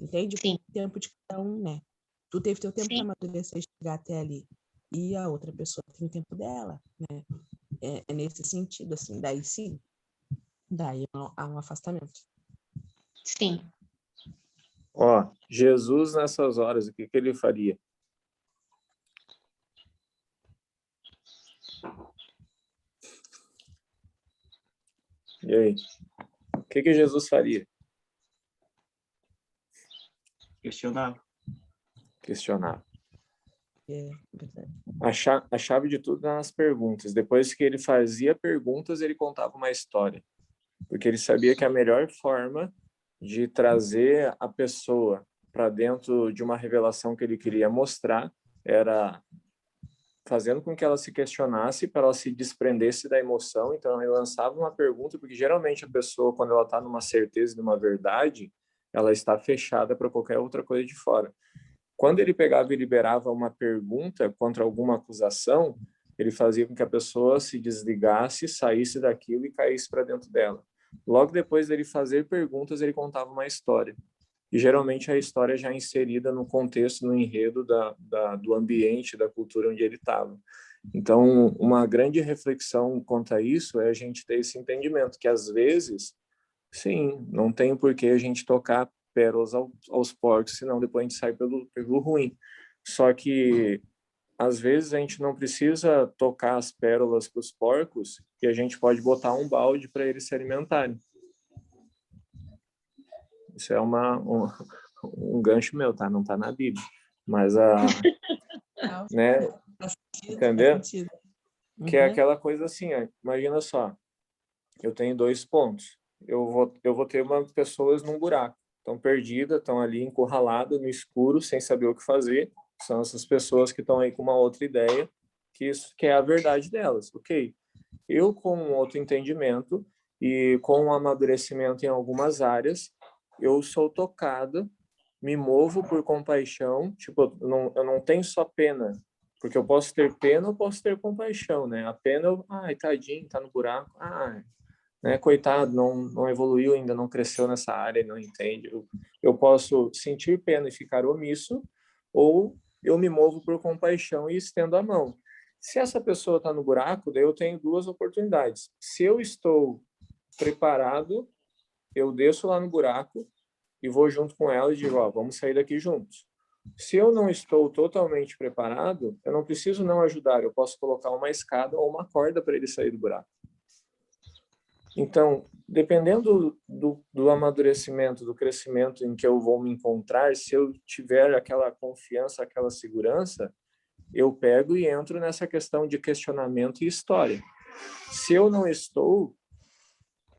Entende? Sim. O tempo de cada um, né? Tu teve teu tempo para Sim. amadurecer e chegar até ali. E a outra pessoa tem o tempo dela, né? É nesse sentido, assim. Daí sim, daí há um afastamento. Sim. Ó, Jesus nessas horas, o que ele faria? E aí? O que Jesus faria? Questionava. É verdade. A chave de tudo nas perguntas. Depois que ele fazia perguntas, ele contava uma história. Porque ele sabia que a melhor forma de trazer a pessoa para dentro de uma revelação que ele queria mostrar era fazendo com que ela se questionasse, para ela se desprendesse da emoção. Então, ele lançava uma pergunta, porque geralmente a pessoa, quando ela está numa certeza de uma verdade, ela está fechada para qualquer outra coisa de fora. Quando ele pegava e liberava uma pergunta contra alguma acusação, ele fazia com que a pessoa se desligasse, saísse daquilo e caísse para dentro dela. Logo depois dele fazer perguntas, ele contava uma história. E geralmente a história já é inserida no contexto, no enredo do ambiente, da cultura onde ele estava. Então, uma grande reflexão quanto a isso é a gente ter esse entendimento que, às vezes, sim, não tem por que a gente tocar pérolas aos porcos, senão depois a gente sai pelo ruim. Só que, às vezes, a gente não precisa tocar as pérolas para os porcos e a gente pode botar um balde para eles se alimentarem. Isso é um gancho meu, tá? Não tá na Bíblia. Mas, né? Entendeu? Que é aquela coisa assim, ó, imagina só, eu tenho 2 pontos. Eu vou ter pessoas num buraco. Estão perdidas, estão ali encurraladas no escuro, sem saber o que fazer. São essas pessoas que estão aí com uma outra ideia, que é a verdade delas. Ok, eu com um outro entendimento e com um amadurecimento em algumas áreas, eu sou tocado, me movo por compaixão, tipo, eu não tenho só pena, porque eu posso ter pena, eu posso ter compaixão, né? A pena, ai, tadinho, tá no buraco, né, coitado, não evoluiu ainda, não cresceu nessa área, não entende. Eu posso sentir pena e ficar omisso, ou eu me movo por compaixão e estendo a mão. Se essa pessoa está no buraco, daí eu tenho 2 oportunidades. Se eu estou preparado, eu desço lá no buraco e vou junto com ela e digo, ó, vamos sair daqui juntos. Se eu não estou totalmente preparado, eu não preciso não ajudar, eu posso colocar uma escada ou uma corda para ele sair do buraco. Então, dependendo do amadurecimento, do crescimento em que eu vou me encontrar, se eu tiver aquela confiança, aquela segurança, eu pego e entro nessa questão de questionamento e história. Se eu não estou,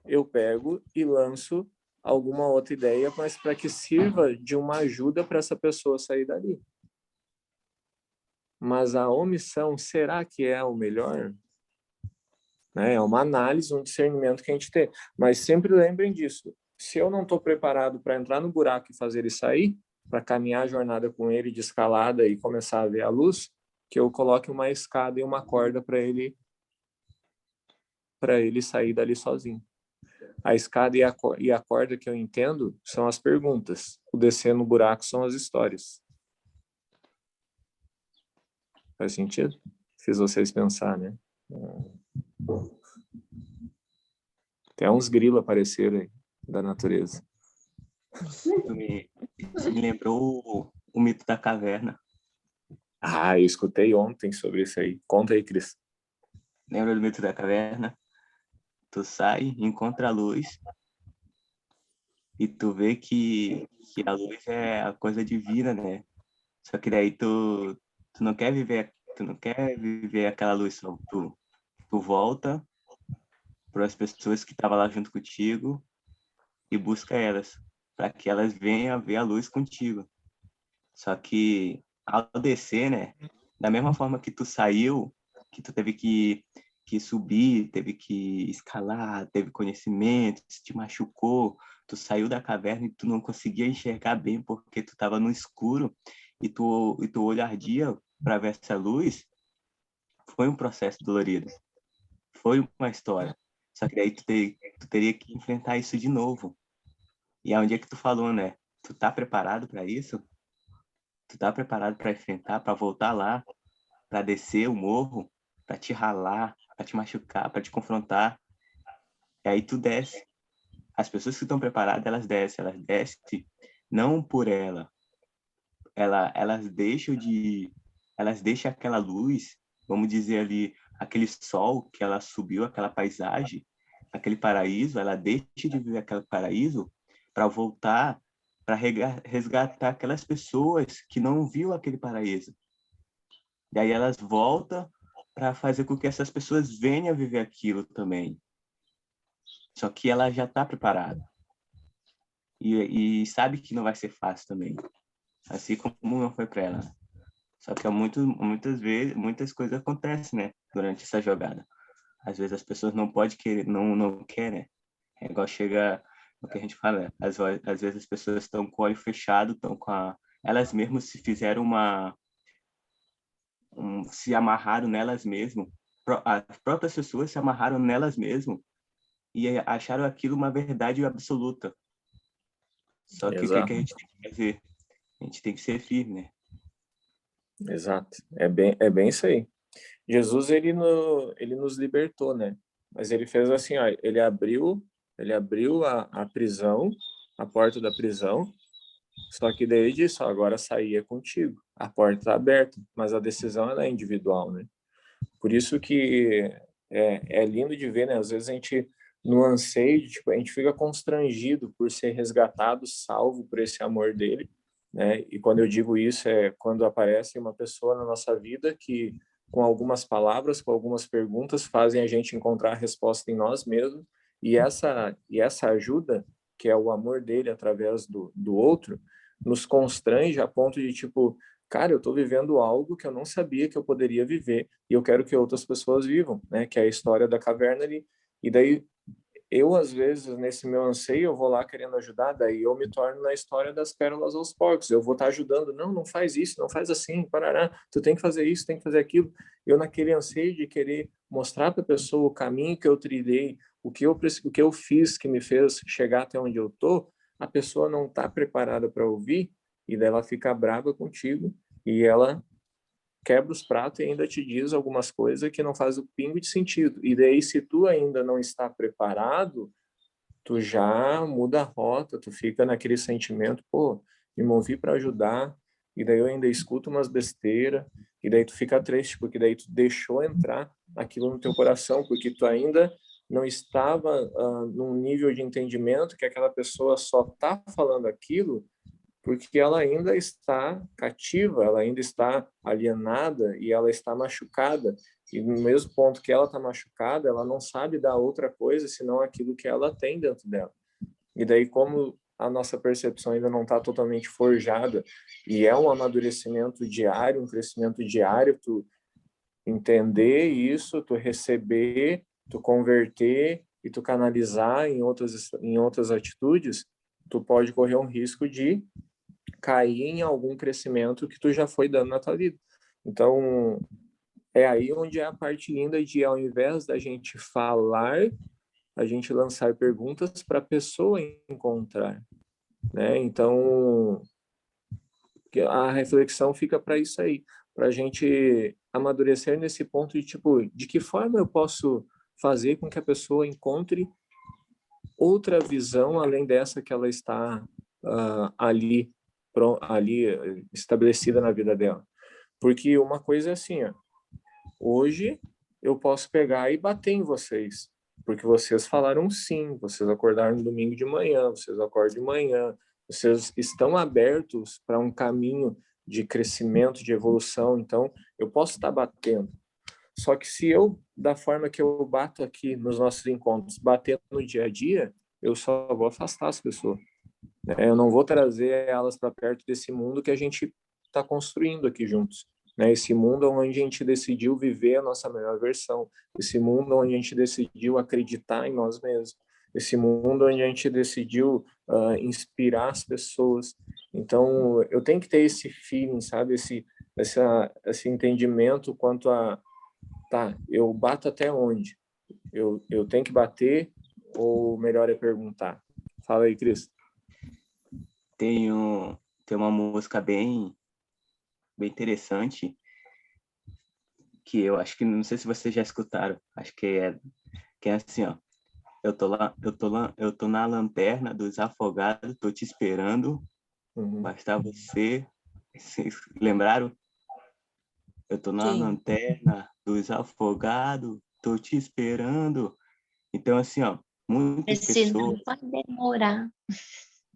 eu pego e lanço alguma outra ideia, mas para que sirva de uma ajuda para essa pessoa sair dali. Mas a omissão, será que é o melhor? Né? É uma análise, um discernimento que a gente tem. Mas sempre lembrem disso. Se eu não estou preparado para entrar no buraco e fazer ele sair, para caminhar a jornada com ele de escalada e começar a ver a luz, que eu coloque uma escada e uma corda para ele sair dali sozinho. A escada e a corda que eu entendo são as perguntas. O descer no buraco são as histórias. Faz sentido? Fiz vocês pensar, né? Até uns grilos apareceram aí da natureza. Você me lembrou o mito da caverna. Ah, eu escutei ontem sobre isso aí. Conta aí, Cris. Lembra do mito da caverna? Tu sai, encontra a luz e tu vê que a luz é a coisa divina, né? Só que daí tu não quer viver aquela luz só. Tu volta para as pessoas que estavam lá junto contigo e busca elas, para que elas venham ver a luz contigo. Só que ao descer, né? Da mesma forma que tu saiu, que tu teve que subir, teve que escalar, teve conhecimento, te machucou, tu saiu da caverna e tu não conseguia enxergar bem porque tu estava no escuro e tu olho ardia para ver essa luz, foi um processo dolorido, foi uma história. Só que daí tu teria que enfrentar isso de novo. E é onde é que tu falou, né? Tu tá preparado para isso? Tu tá preparado para enfrentar, para voltar lá, para descer o morro, para te ralar, para te machucar, para te confrontar? E aí tu desce. As pessoas que estão preparadas, elas descem não por elas deixam aquela luz, vamos dizer ali, aquele sol que ela subiu, aquela paisagem, aquele paraíso, ela deixa de viver aquele paraíso para voltar, para resgatar aquelas pessoas que não viu aquele paraíso. E aí elas voltam para fazer com que essas pessoas venham viver aquilo também. Só que ela já está preparada. E sabe que não vai ser fácil também. Assim como não foi para ela. Só que muitas vezes, muitas coisas acontecem, né? Durante essa jogada. Às vezes as pessoas não podem querer, não querem. É igual chega o que a gente fala. Às vezes as pessoas estão com o olho fechado, estão elas mesmas se fizeram se amarraram nelas mesmas. As próprias pessoas se amarraram nelas mesmas e acharam aquilo uma verdade absoluta. Só que Exato. o que a gente tem que fazer? A gente tem que ser firme, né? Exato. É bem isso aí. Jesus, ele nos libertou, né? Mas ele fez assim, ó, ele abriu a prisão, a porta da prisão, só que daí ele disse, ó, agora sair é contigo. A porta está aberta, mas a decisão ela é individual, né? Por isso que é lindo de ver, né? Às vezes a gente, no anseio, tipo, a gente fica constrangido por ser resgatado, salvo por esse amor dele, né? E quando eu digo isso é quando aparece uma pessoa na nossa vida que, com algumas palavras, com algumas perguntas, fazem a gente encontrar a resposta em nós mesmos. E essa ajuda, que é o amor dele através do outro, nos constrange a ponto de, tipo, cara, eu estou vivendo algo que eu não sabia que eu poderia viver e eu quero que outras pessoas vivam, né? Que é a história da caverna ali. E daí eu, às vezes, nesse meu anseio, eu vou lá querendo ajudar, daí eu me torno na história das pérolas aos porcos. Eu vou estar ajudando, não faz isso, não faz assim, parará, tu tem que fazer isso, tem que fazer aquilo. Eu, naquele anseio de querer mostrar para a pessoa o caminho que eu trilhei, o que eu fiz que me fez chegar até onde eu tô, a pessoa não está preparada para ouvir e daí ela fica brava contigo e ela quebra os pratos e ainda te diz algumas coisas que não faz o pingo de sentido. E daí, se tu ainda não está preparado, tu já muda a rota, tu fica naquele sentimento, pô, me movi para ajudar, e daí eu ainda escuto umas besteiras, e daí tu fica triste, porque daí tu deixou entrar aquilo no teu coração, porque tu ainda não estava num nível de entendimento que aquela pessoa só está falando aquilo porque ela ainda está cativa, ela ainda está alienada e ela está machucada. E no mesmo ponto que ela está machucada, ela não sabe dar outra coisa senão aquilo que ela tem dentro dela. E daí, como a nossa percepção ainda não está totalmente forjada e é um amadurecimento diário, um crescimento diário, tu entender isso, tu receber, tu converter e tu canalizar em outras atitudes, tu pode correr um risco de cair em algum crescimento que tu já foi dando na tua vida. Então, é aí onde é a parte linda de, ao invés da gente falar, a gente lançar perguntas para a pessoa encontrar, né? Então, a reflexão fica para isso aí, para a gente amadurecer nesse ponto de, tipo, de que forma eu posso fazer com que a pessoa encontre outra visão além dessa que ela está ali estabelecida na vida dela. Porque uma coisa é assim, ó, hoje eu posso pegar e bater em vocês, porque vocês falaram sim, vocês acordaram no domingo de manhã, vocês acordam de manhã, vocês estão abertos para um caminho de crescimento, de evolução, então eu posso estar batendo. Só que se eu, da forma que eu bato aqui nos nossos encontros, bater no dia a dia, eu só vou afastar as pessoas. Eu não vou trazer elas para perto desse mundo que a gente está construindo aqui juntos. Esse mundo onde a gente decidiu viver a nossa melhor versão, esse mundo onde a gente decidiu acreditar em nós mesmos, esse mundo onde a gente decidiu inspirar as pessoas. Então, eu tenho que ter esse feeling, sabe? Esse entendimento quanto a, tá, eu bato até onde? Eu tenho que bater ou melhor é perguntar? Fala aí, Cris. Tem uma música bem interessante que eu acho que, não sei se vocês já escutaram, acho que é assim, ó. Eu tô na lanterna dos afogados, tô te esperando. Basta você. Vocês lembraram? Eu tô na lanterna dos afogados, tô te esperando. Então, assim, ó, Esse não vai demorar.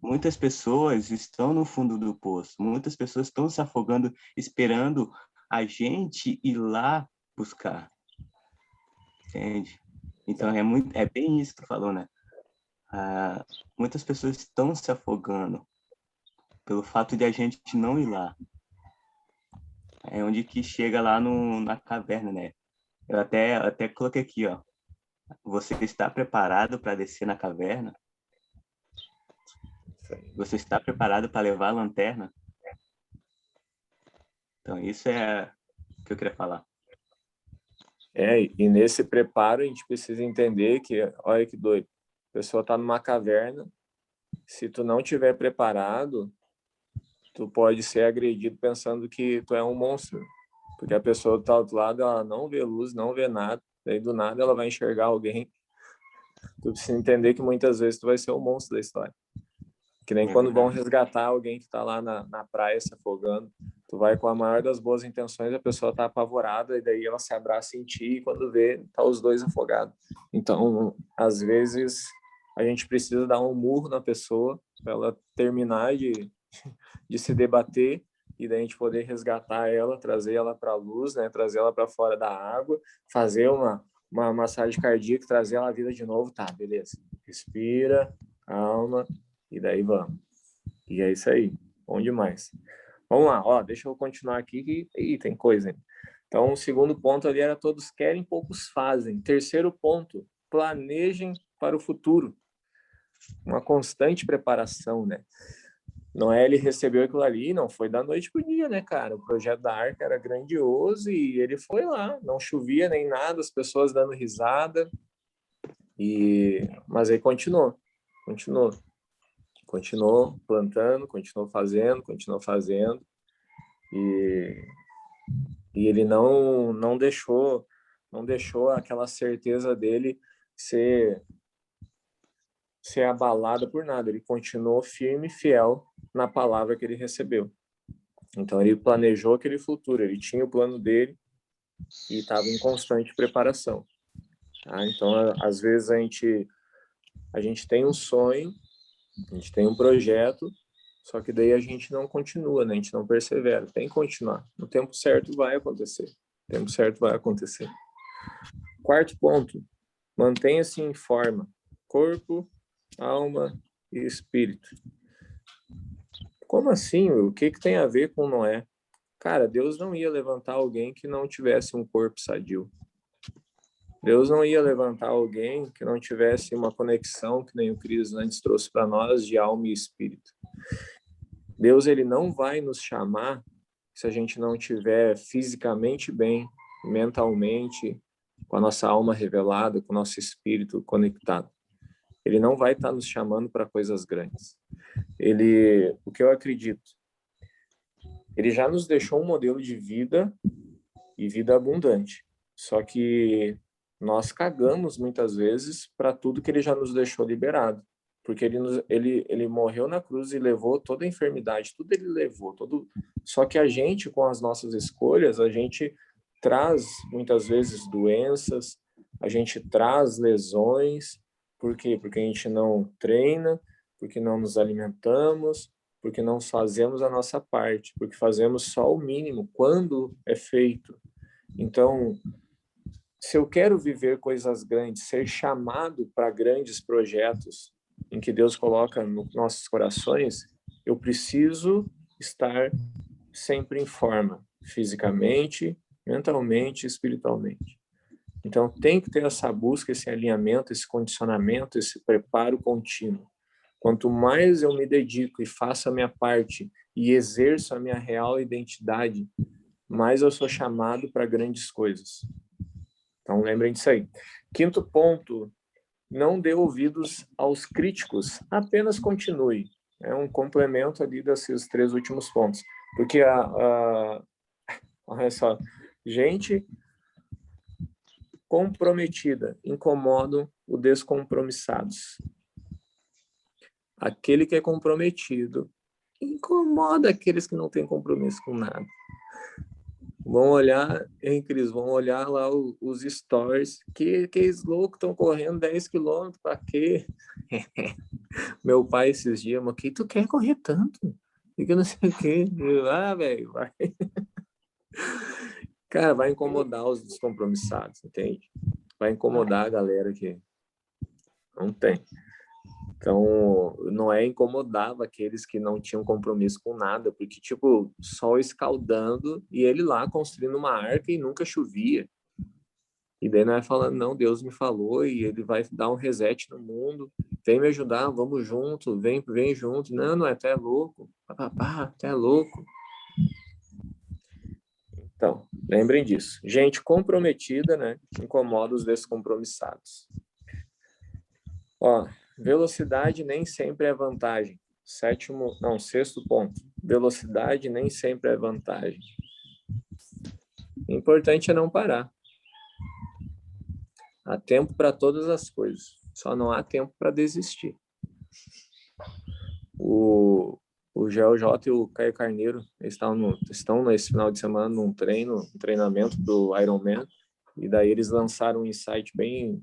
Muitas pessoas estão no fundo do poço, muitas pessoas estão se afogando, esperando a gente ir lá buscar, entende? Então, é bem isso que tu falou, né? Muitas pessoas estão se afogando pelo fato de a gente não ir lá. É onde que chega lá na caverna, né? Eu até coloquei aqui, ó. Você está preparado para descer na caverna? Você está preparado para levar a lanterna? Então, isso é o que eu queria falar. E nesse preparo a gente precisa entender que, olha que doido, a pessoa está numa caverna, se tu não tiver preparado, tu pode ser agredido pensando que tu é um monstro, porque a pessoa do outro lado, ela não vê luz, não vê nada, daí do nada ela vai enxergar alguém. Tu precisa entender que muitas vezes tu vai ser o monstro da história. Que nem quando vão resgatar alguém que está lá na praia se afogando, tu vai com a maior das boas intenções, a pessoa está apavorada e daí ela se abraça em ti e quando vê, tá os dois afogados. Então, às vezes, a gente precisa dar um murro na pessoa para ela terminar de se debater e daí a gente poder resgatar ela, trazer ela para a luz, né? Trazer ela para fora da água, fazer uma massagem cardíaca, trazer ela à vida de novo. Tá, beleza. Respira, calma, e daí vamos. E é isso aí. Bom demais. Vamos lá, ó, deixa eu continuar aqui que tem coisa, hein? Então, o segundo ponto ali era todos querem, poucos fazem. Terceiro ponto, planejem para o futuro. Uma constante preparação, né? Noé, ele recebeu aquilo ali, não foi da noite pro dia, né, cara? O projeto da Arca era grandioso e ele foi lá, não chovia nem nada, as pessoas dando risada, mas aí continuou plantando, continuou fazendo, e ele não deixou aquela certeza dele ser abalada por nada, ele continuou firme e fiel na palavra que ele recebeu. Então ele planejou aquele futuro, ele tinha o plano dele e estava em constante preparação. Tá? Então, às vezes a gente tem um sonho, a gente tem um projeto, só que daí a gente não continua, né? A gente não persevera. Tem que continuar. No tempo certo vai acontecer. No tempo certo vai acontecer. Quarto ponto, mantenha-se em forma. Corpo, alma e espírito. Como assim? O que tem a ver com Noé? Cara, Deus não ia levantar alguém que não tivesse um corpo sadio. Deus não ia levantar alguém que não tivesse uma conexão, que nem o Cris antes trouxe para nós, de alma e espírito. Deus, ele não vai nos chamar se a gente não estiver fisicamente bem, mentalmente, com a nossa alma revelada, com o nosso espírito conectado. Ele não vai estar nos chamando para coisas grandes. O que eu acredito, ele já nos deixou um modelo de vida e vida abundante. Só que nós cagamos muitas vezes para tudo que ele já nos deixou liberado. Porque ele morreu na cruz e levou toda a enfermidade, tudo ele levou. Só que a gente, com as nossas escolhas, a gente traz muitas vezes doenças, a gente traz lesões. Por quê? Porque a gente não treina, porque não nos alimentamos, porque não fazemos a nossa parte, porque fazemos só o mínimo quando é feito. Então, se eu quero viver coisas grandes, ser chamado para grandes projetos em que Deus coloca nos nossos corações, eu preciso estar sempre em forma, fisicamente, mentalmente, espiritualmente. Então, tem que ter essa busca, esse alinhamento, esse condicionamento, esse preparo contínuo. Quanto mais eu me dedico e faço a minha parte e exerço a minha real identidade, mais eu sou chamado para grandes coisas. Então, lembrem disso aí. Quinto ponto, não dê ouvidos aos críticos, apenas continue. É um complemento ali desses 3 últimos pontos. Porque, olha só, gente comprometida incomodam os descompromissados. Aquele que é comprometido incomoda aqueles que não têm compromisso com nada. Vão olhar, hein, Cris? Vão olhar lá os stories. Que loucos estão correndo 10 quilômetros, para quê? Meu pai esses dias, mas que tu quer correr tanto? Fica não sei o quê. Velho, vai. Cara, vai incomodar os descompromissados, entende? Vai incomodar a galera que não tem. Então, Noé incomodava aqueles que não tinham compromisso com nada, porque, tipo, sol escaldando e ele lá construindo uma arca e nunca chovia. E daí Noé falando, não, Deus me falou e ele vai dar um reset no mundo. Vem me ajudar, vamos junto, vem junto. Não, Noé, tu é louco. Tu é louco. Então, lembrem disso. Gente comprometida, né, incomoda os descompromissados. Ó, velocidade nem sempre é vantagem. Sexto ponto. Velocidade nem sempre é vantagem. O importante é não parar. Há tempo para todas as coisas. Só não há tempo para desistir. O GeoJ e o Caio Carneiro estão nesse final de semana num treinamento do Ironman. E daí eles lançaram um insight bem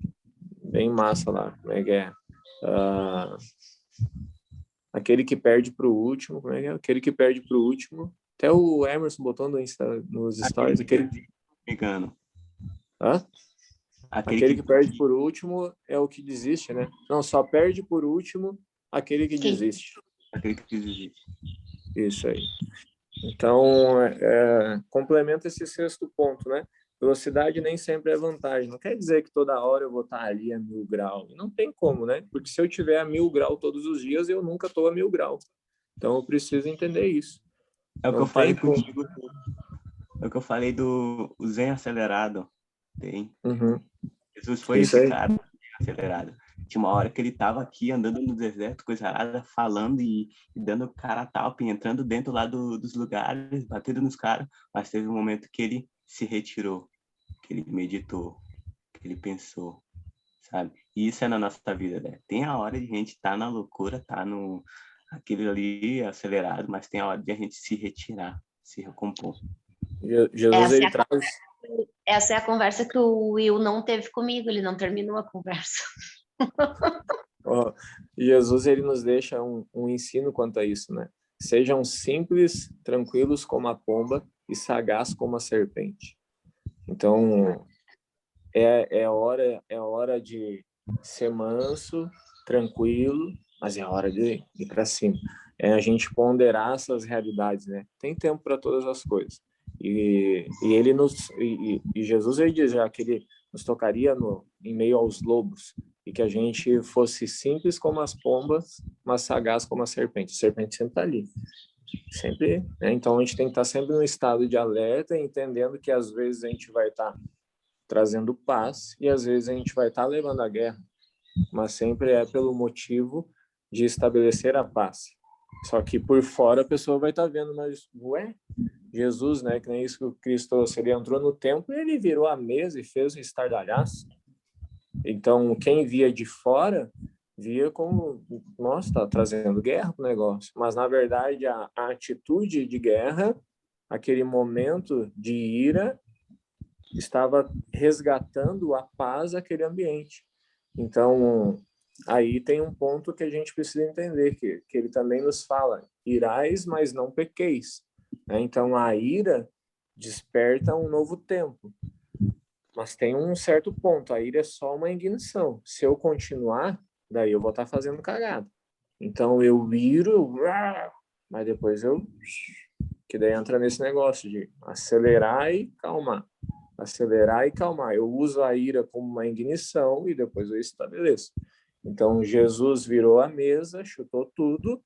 massa lá. Como é que é? Aquele que perde para o último, como é que é? Aquele que perde para o último. Até o Emerson botou nos stories. Hã? Aquele que perde por último é o que desiste, né? Não, só perde por último aquele que desiste. Aquele que desiste. Isso aí. Então, complementa esse sexto ponto, né? Velocidade nem sempre é vantagem. Não quer dizer que toda hora eu vou estar ali a 1000 graus. Não tem como, né? Porque se eu tiver a 1000 graus todos os dias, eu nunca estou a 1000 graus. Então, eu preciso entender isso. É o que eu falei contigo. É o que eu falei do Zen acelerado. Tem. Uhum. Jesus foi esse cara acelerado. Tinha uma hora que ele estava aqui andando no deserto, coisa arada, falando e dando cara a tapa, entrando dentro lá dos lugares, batendo nos caras. Mas teve um momento que ele se retirou, que ele meditou, que ele pensou, sabe? E isso é na nossa vida, né? Tem a hora de a gente estar na loucura, tá no aquele ali acelerado, mas tem a hora de a gente se retirar, se recompor. Jesus, ele traz... essa é a conversa que o Will não teve comigo, ele não terminou a conversa. Ó, Jesus, ele nos deixa um ensino quanto a isso, né? Sejam simples, tranquilos como a pomba e sagaz como a serpente. Então, é hora de ser manso, tranquilo, mas é hora de ir para cima. É a gente ponderar essas realidades, né? Tem tempo para todas as coisas. E Jesus, ele diz já que ele nos tocaria em meio aos lobos e que a gente fosse simples como as pombas, mas sagaz como a serpente. A serpente sempre está ali. Sempre, né? Então, a gente tem que estar sempre no estado de alerta, entendendo que às vezes a gente vai estar trazendo paz e às vezes a gente vai estar levando a guerra, mas sempre é pelo motivo de estabelecer a paz. Só que por fora a pessoa vai estar vendo, mas ué, Jesus, né, que nem isso que o Cristo trouxe, ele entrou no templo e ele virou a mesa e fez um estardalhaço. Então, quem via de fora, via como, nossa, está trazendo guerra para o negócio. Mas, na verdade, a atitude de guerra, aquele momento de ira, estava resgatando a paz daquele ambiente. Então, aí tem um ponto que a gente precisa entender, que ele também nos fala, irais, mas não pequeis. Então, a ira desperta um novo tempo. Mas tem um certo ponto, a ira é só uma ignição. Se eu continuar, daí eu vou estar fazendo cagada. Então, eu iro, mas depois que daí entra nesse negócio de acelerar e calmar. Acelerar e calmar. Eu uso a ira como uma ignição e depois eu estabeleço. Então, Jesus virou a mesa, chutou tudo,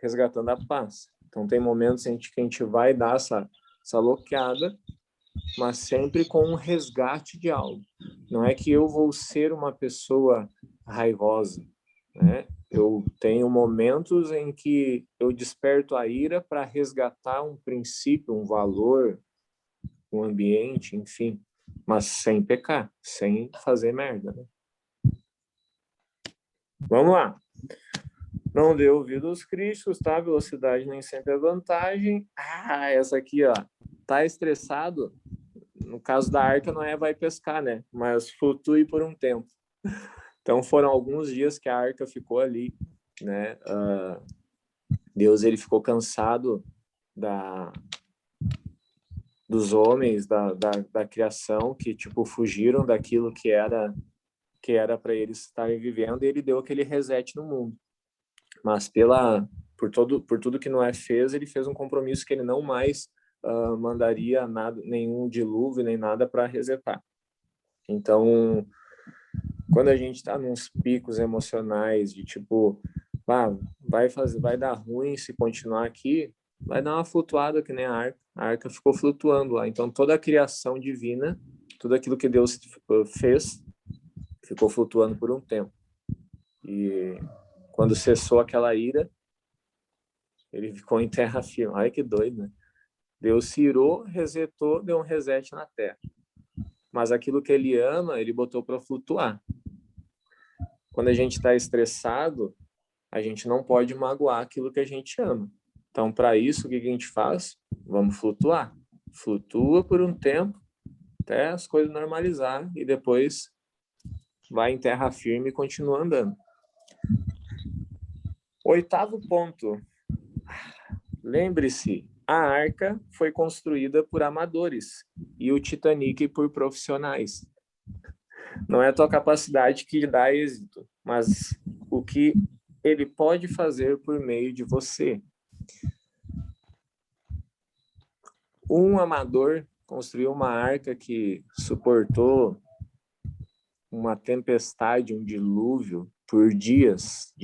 resgatando a paz. Então, tem momentos em que a gente vai dar essa loqueada, mas sempre com um resgate de algo. Não é que eu vou ser uma pessoa raivosa, né? Eu tenho momentos em que eu desperto a ira para resgatar um princípio, um valor, um ambiente, enfim, mas sem pecar, sem fazer merda, né? Vamos lá. Não dê ouvido aos críticos, tá? Velocidade nem sempre é vantagem. Ah, essa aqui, ó. Tá estressado? No caso da arca, não é vai pescar, né? Mas flutue por um tempo. Então, foram alguns dias que a arca ficou ali, né? Deus, ele ficou cansado dos homens, da criação, que, tipo, fugiram daquilo que era para eles estarem vivendo, e ele deu aquele reset no mundo. Mas por tudo que Noé fez, ele fez um compromisso que ele não mais mandaria nada, nenhum dilúvio, nem nada para resetar. Então, quando a gente está nos picos emocionais de tipo, vai dar ruim se continuar aqui, vai dar uma flutuada que nem a arca. A arca ficou flutuando lá. Então, toda a criação divina, tudo aquilo que Deus fez, ficou flutuando por um tempo. E quando cessou aquela ira, ele ficou em terra firme. Ai, que doido, né? Deus se irou, resetou, deu um reset na terra. Mas aquilo que ele ama, ele botou para flutuar. Quando a gente está estressado, a gente não pode magoar aquilo que a gente ama. Então, para isso, o que a gente faz? Vamos flutuar. Flutua por um tempo, até as coisas normalizar, e depois vai em terra firme e continua andando. 8º ponto. Lembre-se, a arca foi construída por amadores e o Titanic por profissionais. Não é a tua capacidade que dá êxito, mas o que ele pode fazer por meio de você. Um amador construiu uma arca que suportou uma tempestade, um dilúvio por dias.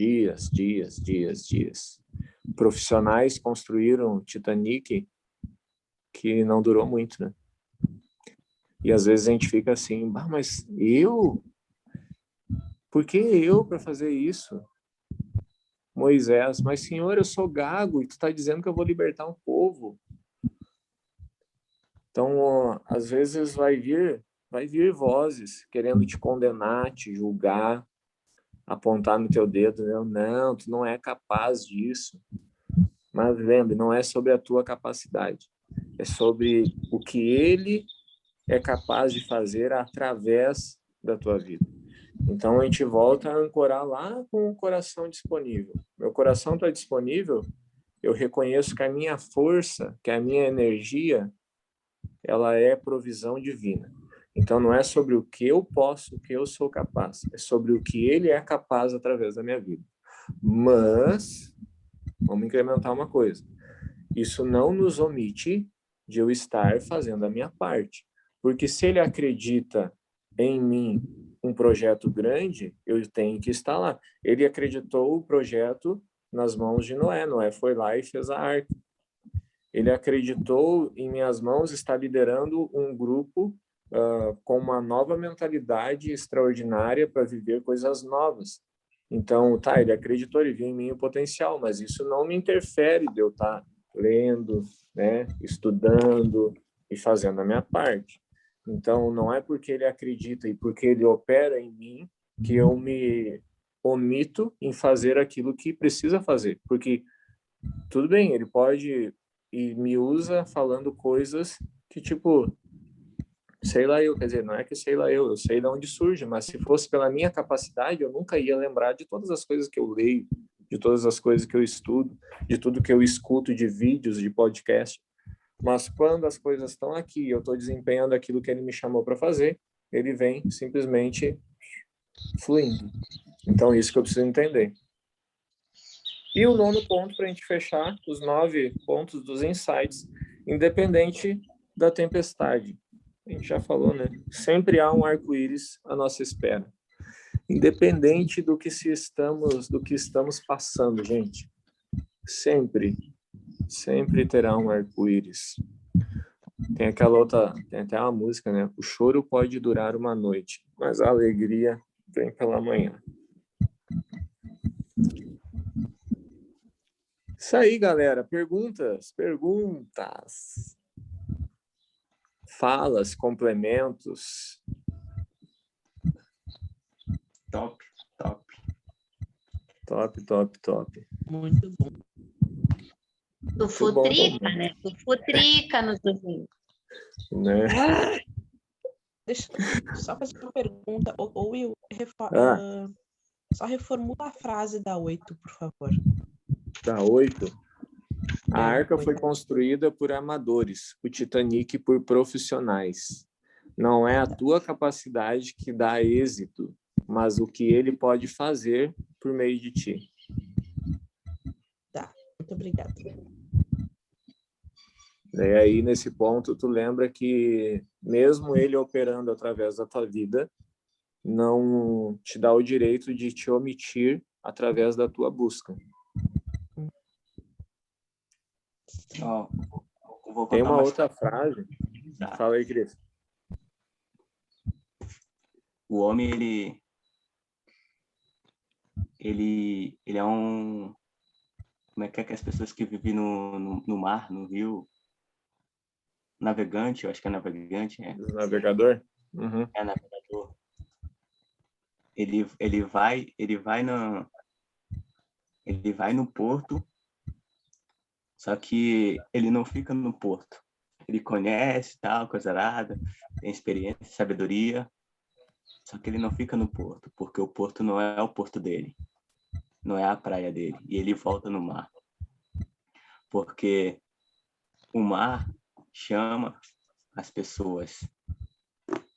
Profissionais construíram Titanic que não durou muito, né? E às vezes a gente fica assim, mas eu? Por que eu para fazer isso? Moisés, mas Senhor, eu sou gago e tu está dizendo que eu vou libertar um povo. Então, às vezes vai vir vozes querendo te condenar, te julgar, apontar no teu dedo, não, tu não é capaz disso. Mas lembre, não é sobre a tua capacidade, é sobre o que ele é capaz de fazer através da tua vida. Então, a gente volta a ancorar lá com o coração disponível. Meu coração está disponível, eu reconheço que a minha força, que a minha energia, ela é provisão divina. Então, não é sobre o que eu posso, o que eu sou capaz, é sobre o que ele é capaz através da minha vida. Mas, vamos incrementar uma coisa. Isso não nos omite de eu estar fazendo a minha parte. Porque se ele acredita em mim um projeto grande, eu tenho que estar lá. Ele acreditou o projeto nas mãos de Noé. Noé foi lá e fez a arca. Ele acreditou em minhas mãos estar liderando um grupo com uma nova mentalidade extraordinária para viver coisas novas. Então, tá, ele acreditou, ele viu em mim o potencial, mas isso não me interfere de eu estar lendo, né, estudando e fazendo a minha parte. Então, não é porque ele acredita e porque ele opera em mim que eu me omito em fazer aquilo que precisa fazer. Porque, tudo bem, ele pode e me usa falando coisas que, tipo, sei lá eu, quer dizer, não é que sei lá eu sei de onde surge, mas se fosse pela minha capacidade, eu nunca ia lembrar de todas as coisas que eu leio, de todas as coisas que eu estudo, de tudo que eu escuto de vídeos, de podcast. Mas quando as coisas estão aqui, eu estou desempenhando aquilo que ele me chamou para fazer, ele vem simplesmente fluindo. Então, isso que eu preciso entender. E o nono ponto, para a gente fechar os 9 pontos dos insights, independente da tempestade. A gente já falou, né? Sempre há um arco-íris à nossa espera. Independente do que estamos passando, gente. Sempre terá um arco-íris. Tem até uma música, né? O choro pode durar uma noite, mas a alegria vem pela manhã. Isso aí, galera. Perguntas. Falas, complementos. Top. Muito bom. Tu futrica, né? Tu futrica nos ouvintes. Né? Deixa eu só fazer uma pergunta. Ou eu só reformula a frase da 8, por favor. Da 8. A arca foi construída por amadores, o Titanic por profissionais. Não é a tua capacidade que dá êxito, mas o que ele pode fazer por meio de ti. Tá, muito obrigada. E aí, nesse ponto, tu lembra que mesmo ele operando através da tua vida, não te dá o direito de te omitir através da tua busca. Tem uma outra frase. Fala aí, Cris. O homem, ele é um... Como é que as pessoas que vivem no mar, no rio... Navegante, eu acho que é navegante. Navegador? Uhum. É navegador. Ele vai no porto, só que ele não fica no porto. Ele conhece, tal, coisa arada, tem experiência, sabedoria, só que ele não fica no porto, porque o porto não é o porto dele, não é a praia dele, e ele volta no mar. Porque o mar chama as pessoas,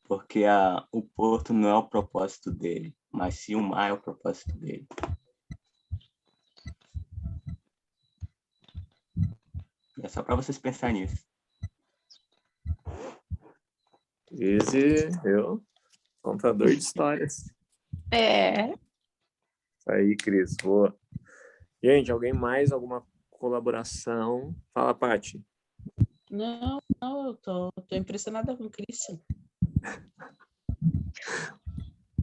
porque o porto não é o propósito dele, mas sim o mar é o propósito dele. É só para vocês pensarem nisso. Contador de histórias. É. Isso aí, Cris. Boa. Gente, alguém mais? Alguma colaboração? Fala, Paty. Não, eu tô impressionada com o Christian.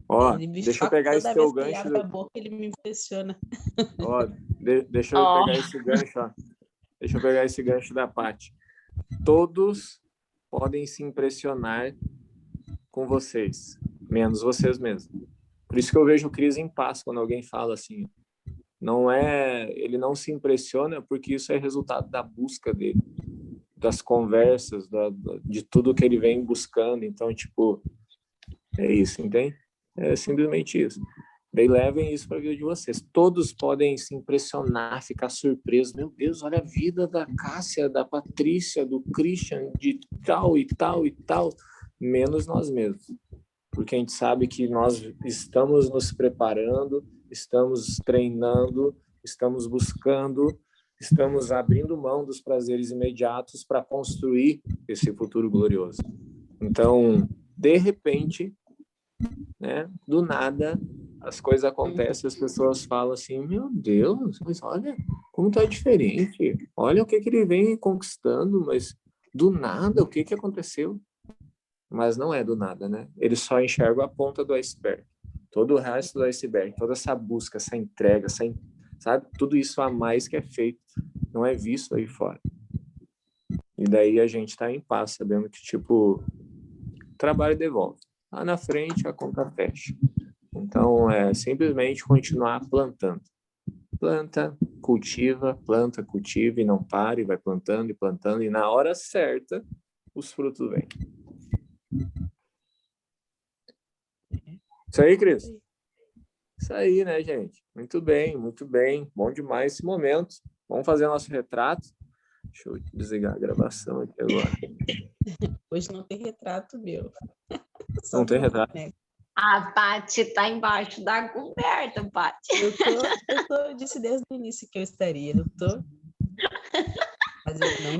Ó, deixa eu pegar esse teu gancho. Da boca, ele me impressiona. Ó, deixa eu pegar esse gancho, ó. Deixa eu pegar esse gancho da Paty. Todos podem se impressionar com vocês, menos vocês mesmos. Por isso que eu vejo o Cris em paz quando alguém fala assim. Ele não se impressiona porque isso é resultado da busca dele. das conversas, de tudo que ele vem buscando. Então, tipo, é isso, entende? É simplesmente isso. Daí levem isso para a vida de vocês. Todos podem se impressionar, ficar surpresos. Meu Deus, olha a vida da Cássia, da Patrícia, do Christian, de tal e tal e tal, menos nós mesmos. Porque a gente sabe que nós estamos nos preparando, estamos treinando, estamos buscando, estamos abrindo mão dos prazeres imediatos para construir esse futuro glorioso. Então, de repente, né, do nada, as coisas acontecem, as pessoas falam assim, meu Deus, mas olha como tá diferente, olha o que ele vem conquistando, mas do nada, o que aconteceu? Mas não é do nada, né? Eles só enxergam a ponta do iceberg. Todo o resto do iceberg, toda essa busca, essa entrega, sabe? Tudo isso a mais que é feito, não é visto aí fora. E daí a gente tá em paz, sabendo que, tipo, trabalho devolve. Lá na frente a conta fecha. Então, é simplesmente continuar plantando. Planta, cultiva e não para, e vai plantando, e na hora certa, os frutos vêm. Isso aí, Cris? Isso aí, né, gente? Muito bem, muito bem. Bom demais esse momento. Vamos fazer nosso retrato. Deixa eu desligar a gravação aqui agora. Hoje não tem retrato meu. Não tem retrato? A Paty tá embaixo da coberta, Paty. Eu disse desde o início que eu estaria, não tô? Mas eu não